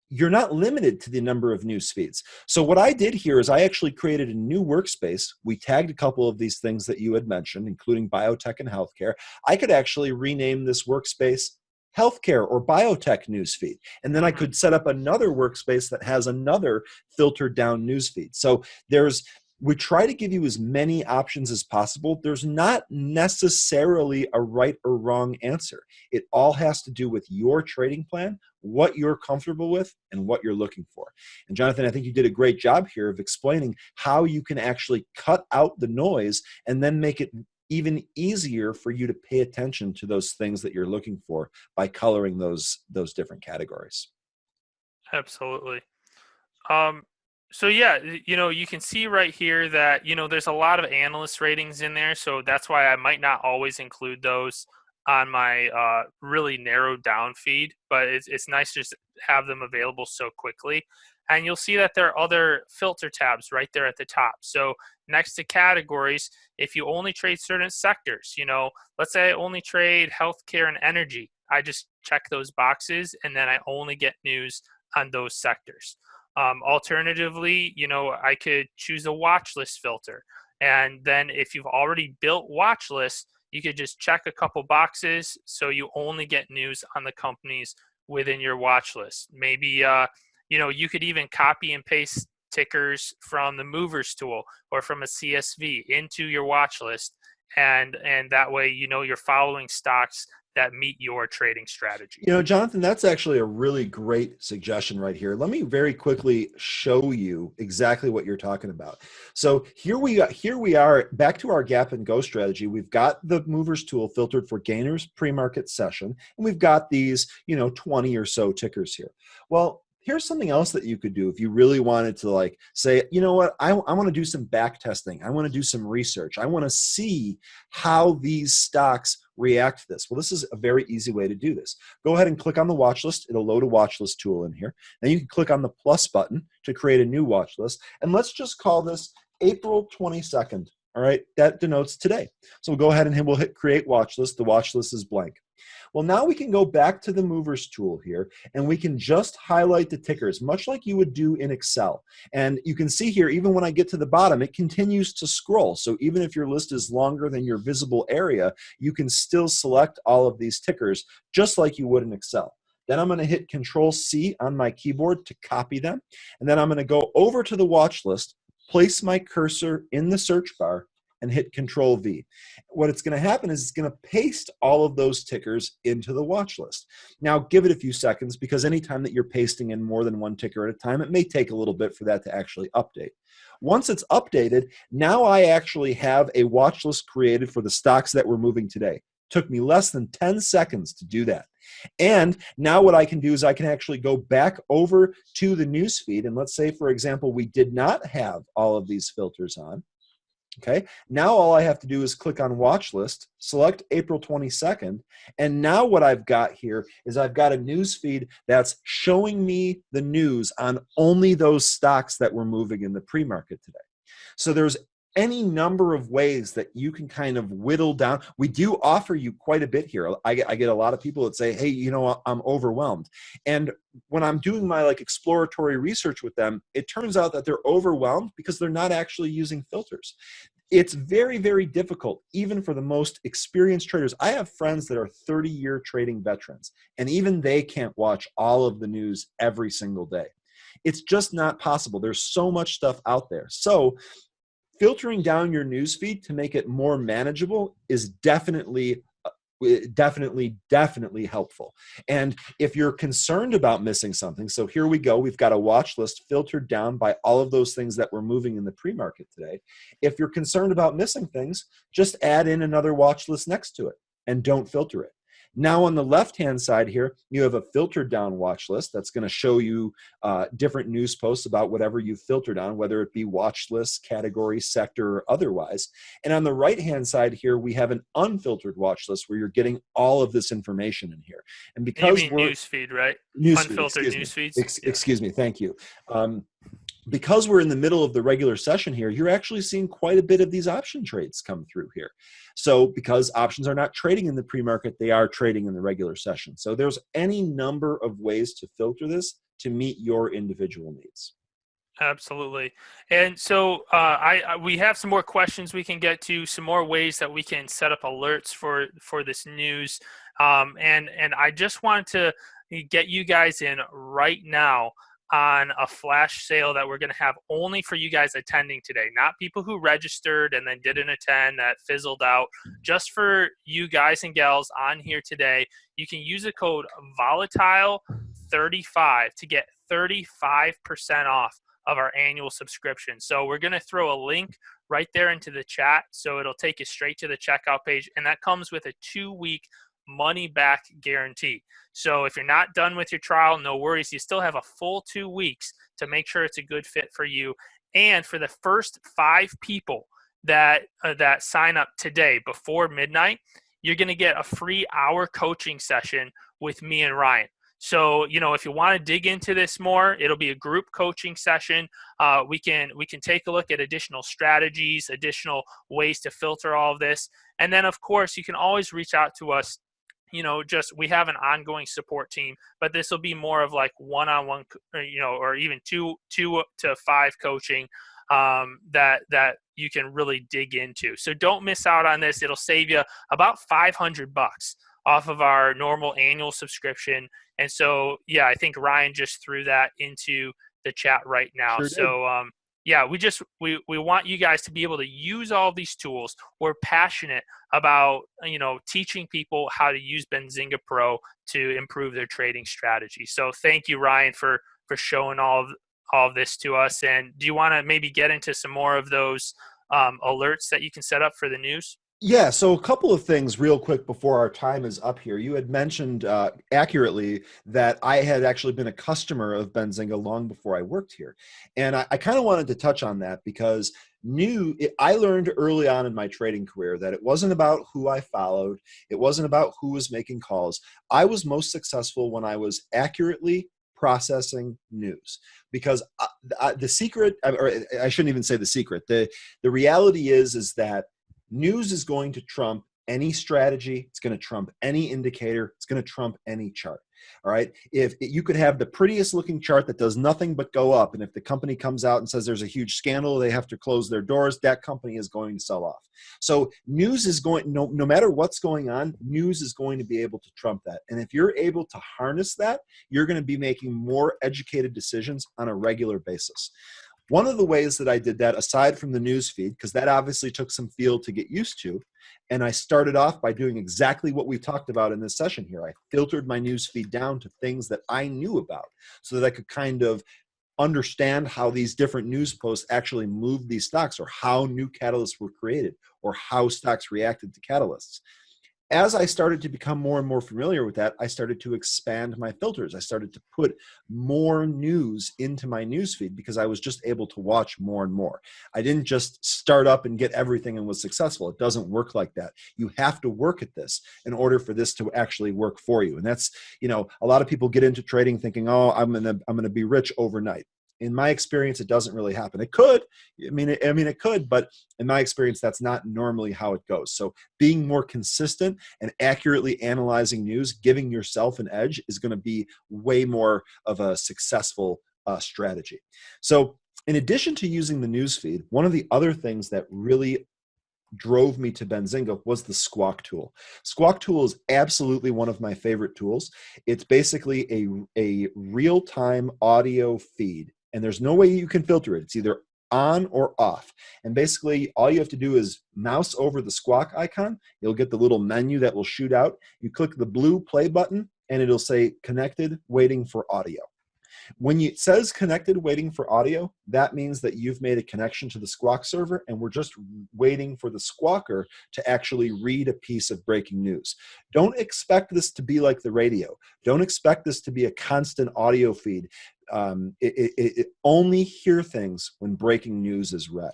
Speaker 1: you're not limited to the number of news feeds. So what I did here is I actually created a new workspace. We tagged a couple of these things that you had mentioned, including biotech and healthcare. I could actually rename this workspace healthcare or biotech newsfeed. And then I could set up another workspace that has another filtered down newsfeed. So we try to give you as many options as possible. There's not necessarily a right or wrong answer. It all has to do with your trading plan, what you're comfortable with, and what you're looking for. And Jonathan, I think you did a great job here of explaining how you can actually cut out the noise and then make it even easier for you to pay attention to those things that you're looking for by coloring those different categories.
Speaker 2: Absolutely. So yeah, you can see right here that, there's a lot of analyst ratings in there. So that's why I might not always include those on my really narrowed down feed, but it's nice to just have them available so quickly. And you'll see that there are other filter tabs right there at the top. So next to categories, if you only trade certain sectors, let's say I only trade healthcare and energy, I just check those boxes and then I only get news on those sectors. Alternatively, I could choose a watch list filter. And then if you've already built watch lists, you could just check a couple boxes so you only get news on the companies within your watch list. Maybe, you could even copy and paste tickers from the movers tool or from a CSV into your watch list. And that way, you're following stocks that meet your trading strategy.
Speaker 1: Jonathan, that's actually a really great suggestion right here. Let me very quickly show you exactly what you're talking about. So here we are back to our gap and go strategy. We've got the movers tool filtered for gainers, pre-market session, and we've got these, 20 or so tickers here. Well, here's something else that you could do if you really wanted to say, you know what, I want to do some back testing. I want to do some research. I want to see how these stocks react to this. Well, this is a very easy way to do this. Go ahead and click on the watch list. It'll load a watch list tool in here. Then you can click on the plus button to create a new watch list. And let's just call this April 22nd. All right, that denotes today. So we'll go ahead and we'll hit create watch list. The watch list is blank. Well, now we can go back to the movers tool here, and we can just highlight the tickers, much like you would do in Excel. And you can see here, even when I get to the bottom, it continues to scroll. So even if your list is longer than your visible area, you can still select all of these tickers, just like you would in Excel. Then I'm going to hit Control-C on my keyboard to copy them. And then I'm going to go over to the watch list, place my cursor in the search bar, and hit Control-V. What it's going to happen is it's going to paste all of those tickers into the watch list. Now, give it a few seconds, because anytime that you're pasting in more than one ticker at a time, it may take a little bit for that to actually update. Once it's updated, now I actually have a watch list created for the stocks that we're moving today. Took me less than 10 seconds to do that. And now what I can do is I can actually go back over to the newsfeed, and let's say, for example, we did not have all of these filters on. Okay, now all I have to do is click on watch list, select April 22nd, and now what I've got here is I've got a news feed that's showing me the news on only those stocks that were moving in the pre-market today. So there's any number of ways that you can kind of whittle down. We do offer you quite a bit here. I get a lot of people that say, hey, I'm overwhelmed. And when I'm doing my exploratory research with them, it turns out that they're overwhelmed because they're not actually using filters. It's very, very difficult, even for the most experienced traders. I have friends that are 30-year trading veterans, and even they can't watch all of the news every single day. It's just not possible. There's so much stuff out there. So filtering down your newsfeed to make it more manageable is definitely helpful. And if you're concerned about missing something, so here we go, we've got a watch list filtered down by all of those things that were moving in the pre-market today. If you're concerned about missing things, just add in another watch list next to it and don't filter it. Now on the left-hand side here, you have a filtered down watch list that's going to show you different news posts about whatever you've filtered on, whether it be watch list, category, sector, or otherwise. And on the right-hand side here, we have an unfiltered watch list where you're getting all of this information in here. And because
Speaker 2: you mean newsfeed, right?
Speaker 1: Newsfeed,
Speaker 2: Unfiltered newsfeeds.
Speaker 1: Excuse me, thank you. Because we're in the middle of the regular session here, you're actually seeing quite a bit of these option trades come through here. So because options are not trading in the pre-market, they are trading in the regular session. So there's any number of ways to filter this to meet your individual needs.
Speaker 2: Absolutely. And so we have some more questions we can get to, some more ways that we can set up alerts for this news. And I just want to get you guys in right now on a flash sale that we're going to have only for you guys attending today, not people who registered and then didn't attend, that fizzled out. Just for you guys and gals on here today, you can use the code volatile35 to get 35% off of our annual subscription. So we're going to throw a link right there into the chat, so it'll take you straight to the checkout page, and that comes with a 2-week money back guarantee. So if you're not done with your trial, no worries. You still have a full 2 weeks to make sure it's a good fit for you. And for the first 5 people that sign up today before midnight, you're going to get a free hour coaching session with me and Ryan. So, if you want to dig into this more, it'll be a group coaching session. We can take a look at additional strategies, additional ways to filter all of this. And then, of course, you can always reach out to us. We have an ongoing support team, but this will be more of like one-on-one, or even 2 to 5 coaching that you can really dig into. So don't miss out on this. It'll save you about $500 off of our normal annual subscription. And so, yeah, I think Ryan just threw that into the chat right now.
Speaker 1: Sure did.
Speaker 2: yeah, we want you guys to be able to use all these tools. We're passionate about, teaching people how to use Benzinga Pro to improve their trading strategy. So thank you, Ryan, for showing all of this to us. And do you want to maybe get into some more of those alerts that you can set up for the news?
Speaker 1: Yeah, so a couple of things real quick before our time is up here. You had mentioned accurately that I had actually been a customer of Benzinga long before I worked here. And I kind of wanted to touch on that because I learned early on in my trading career that it wasn't about who I followed. It wasn't about who was making calls. I was most successful when I was accurately processing news, because the secret, or I shouldn't even say the secret, the reality is that news is going to trump any strategy. It's going to trump any indicator. It's going to trump any chart. All right. If you could have the prettiest looking chart that does nothing but go up, and if the company comes out and says there's a huge scandal, they have to close their doors, that company is going to sell off. So news is going, no matter what's going on, news is going to be able to trump that. And if you're able to harness that, you're going to be making more educated decisions on a regular basis. One of the ways that I did that, aside from the news feed, because that obviously took some field to get used to, and I started off by doing exactly what we talked about in this session here. I filtered my news feed down to things that I knew about so that I could kind of understand how these different news posts actually moved these stocks, or how new catalysts were created, or how stocks reacted to catalysts. As I started to become more and more familiar with that, I started to expand my filters. I started to put more news into my newsfeed because I was just able to watch more and more. I didn't just start up and get everything and was successful. It doesn't work like that. You have to work at this in order for this to actually work for you. And that's, a lot of people get into trading thinking, oh, I'm gonna be rich overnight. In my experience, it doesn't really happen. It could. It could, but in my experience, that's not normally how it goes. So being more consistent and accurately analyzing news, giving yourself an edge, is going to be way more of a successful strategy. So in addition to using the news feed, one of the other things that really drove me to Benzinga was the Squawk tool. Squawk tool is absolutely one of my favorite tools. It's basically a real-time audio feed, and there's no way you can filter it. It's either on or off. And basically all you have to do is mouse over the Squawk icon. You'll get the little menu that will shoot out. You click the blue play button and it'll say connected, waiting for audio. When it says connected, waiting for audio, that means that you've made a connection to the Squawk server, and we're just waiting for the Squawker to actually read a piece of breaking news. Don't expect this to be like the radio. Don't expect this to be a constant audio feed. It only hear things when breaking news is read.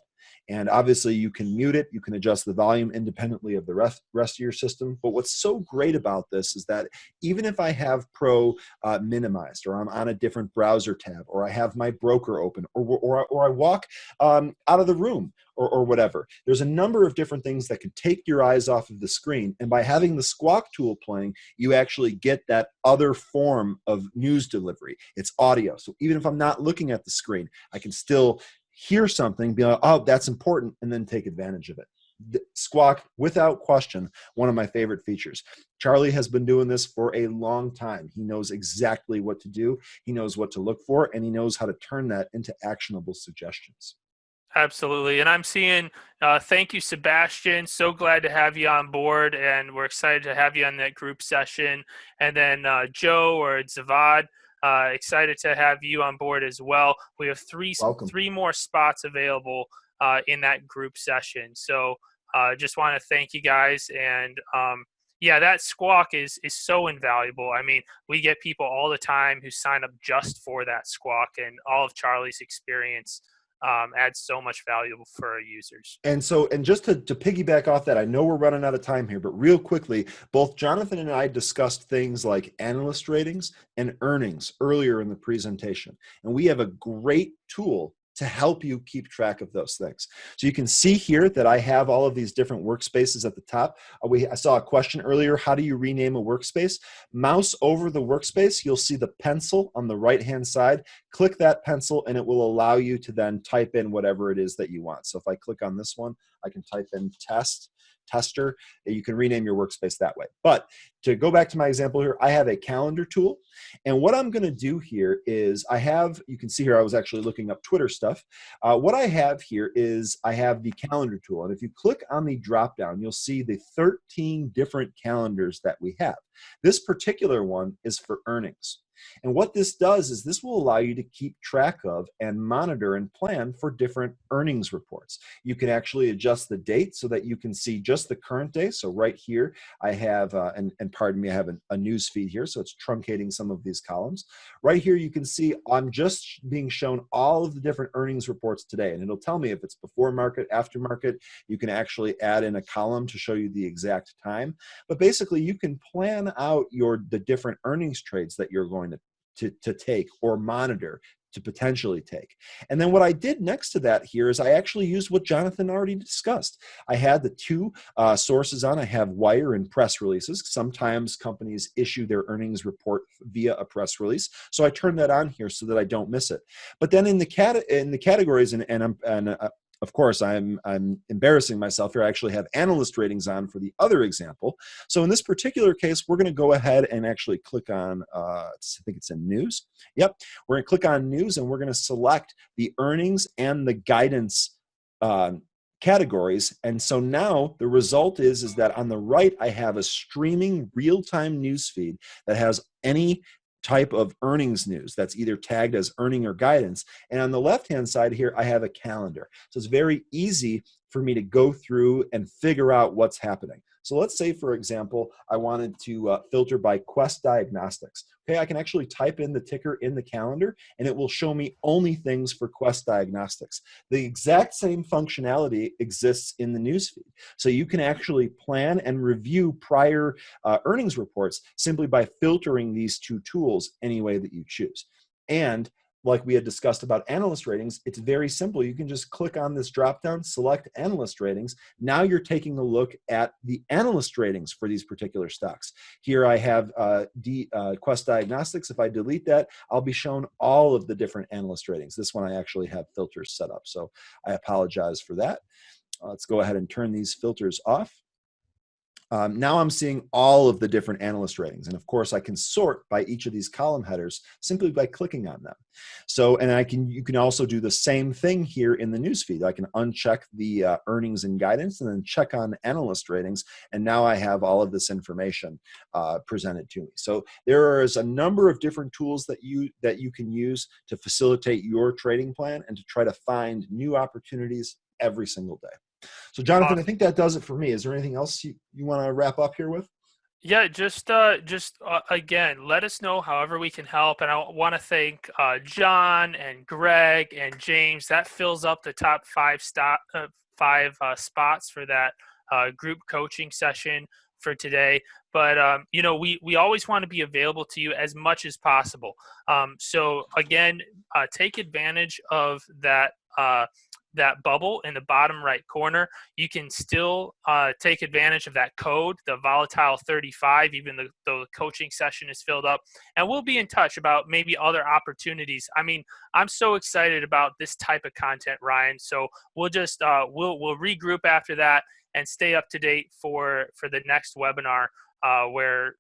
Speaker 1: And obviously you can mute it. You can adjust the volume independently of the rest of your system. But what's so great about this is that even if I have Pro minimized, or I'm on a different browser tab, or I have my broker open, or I walk out of the room, or whatever, there's a number of different things that can take your eyes off of the screen. And by having the Squawk tool playing, you actually get that other form of news delivery. It's audio. So even if I'm not looking at the screen, I can still hear something, be like, oh, that's important, and then take advantage of it. Squawk, without question, one of my favorite features. Charlie has been doing this for a long time. He knows exactly what to do. He knows what to look for, and he knows how to turn that into actionable suggestions.
Speaker 2: Absolutely. And I'm seeing, thank you, Sebastian. So glad to have you on board, and we're excited to have you on that group session. And then Joe or Zavad, excited to have you on board as well. We have three more spots available in that group session. So just want to thank you guys. And yeah, that Squawk is so invaluable. I mean, we get people all the time who sign up just for that Squawk, and all of Charlie's experience adds so much value for our users.
Speaker 1: And just to piggyback off that, I know we're running out of time here, but real quickly, both Jonathan and I discussed things like analyst ratings and earnings earlier in the presentation. And we have a great tool to help you keep track of those things. So you can see here that I have all of these different workspaces at the top. I saw a question earlier, how do you rename a workspace? Mouse over the workspace, you'll see the pencil on the right-hand side. Click that pencil and it will allow you to then type in whatever it is that you want. So if I click on this one, I can type in test tester. You can rename your workspace that way. But to go back to my example here, I have a calendar tool. And what I'm going to do here is you can see here, I was actually looking up Twitter stuff. What I have here is I have the calendar tool. And if you click on the drop down, you'll see the 13 different calendars that we have. This particular one is for earnings. And what this does is this will allow you to keep track of and monitor and plan for different earnings reports. You can actually adjust the date so that you can see just the current day. So right here, I have, and pardon me, I have a news feed here, so it's truncating some of these columns. Right here, you can see I'm just being shown all of the different earnings reports today, and it'll tell me if it's before market, after market. You can actually add in a column to show you the exact time. But basically, you can plan out the different earnings trades that you're going to take or monitor to potentially take. And then what I did next to that here is I actually used what Jonathan already discussed. I had the two sources on. I have wire and press releases. Sometimes companies issue their earnings report via a press release. So I turned that on here so that I don't miss it. But then in the categories, of course, I'm embarrassing myself here. I actually have analyst ratings on for the other example. So in this particular case, we're going to go ahead and actually click on, I think it's in news. Yep, we're going to click on news, and we're going to select the earnings and the guidance categories. And so now the result is that on the right, I have a streaming real-time news feed that has any type of earnings news that's either tagged as earning or guidance. And on the left-hand side here, I have a calendar. So it's very easy for me to go through and figure out what's happening. So let's say, for example, I wanted to filter by Quest Diagnostics. Okay, I can actually type in the ticker in the calendar, and it will show me only things for Quest Diagnostics. The exact same functionality exists in the newsfeed. So you can actually plan and review prior earnings reports simply by filtering these two tools any way that you choose. And like we had discussed about analyst ratings, it's very simple. You can just click on this dropdown, select analyst ratings. Now you're taking a look at the analyst ratings for these particular stocks. Here I have Quest Diagnostics. If I delete that, I'll be shown all of the different analyst ratings. This one I actually have filters set up, so I apologize for that. Let's go ahead and turn these filters off. Now I'm seeing all of the different analyst ratings. And of course, I can sort by each of these column headers simply by clicking on them. So, and you can also do the same thing here in the newsfeed. I can uncheck the earnings and guidance and then check on analyst ratings. And now I have all of this information presented to me. So there is a number of different tools that you can use to facilitate your trading plan and to try to find new opportunities every single day. So Jonathan,
Speaker 2: Awesome.
Speaker 1: I think that does it for me. Is there anything else you want to wrap up here with?
Speaker 2: Yeah, just again, let us know however we can help. And I want to thank John and Greg and James. That fills up the top five spots for that group coaching session for today. But we always want to be available to you as much as possible. So again, take advantage of that bubble in the bottom right corner. You can still take advantage of that code, the volatile 35, even though the coaching session is filled up. And we'll be in touch about maybe other opportunities. I mean, I'm so excited about this type of content, Ryan. So we'll just we'll regroup after that and stay up to date for the next webinar. Where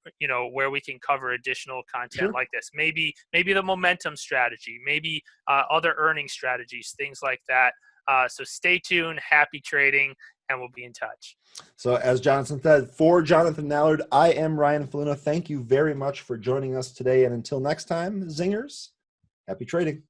Speaker 2: we can cover additional content like this, maybe the momentum strategy, maybe other earning strategies, things like that. So stay tuned, happy trading, and we'll be in touch.
Speaker 1: So as Jonathan said, for Jonathan Mallard, I am Ryan Faloona. Thank you very much for joining us today. And until next time, Zingers, happy trading.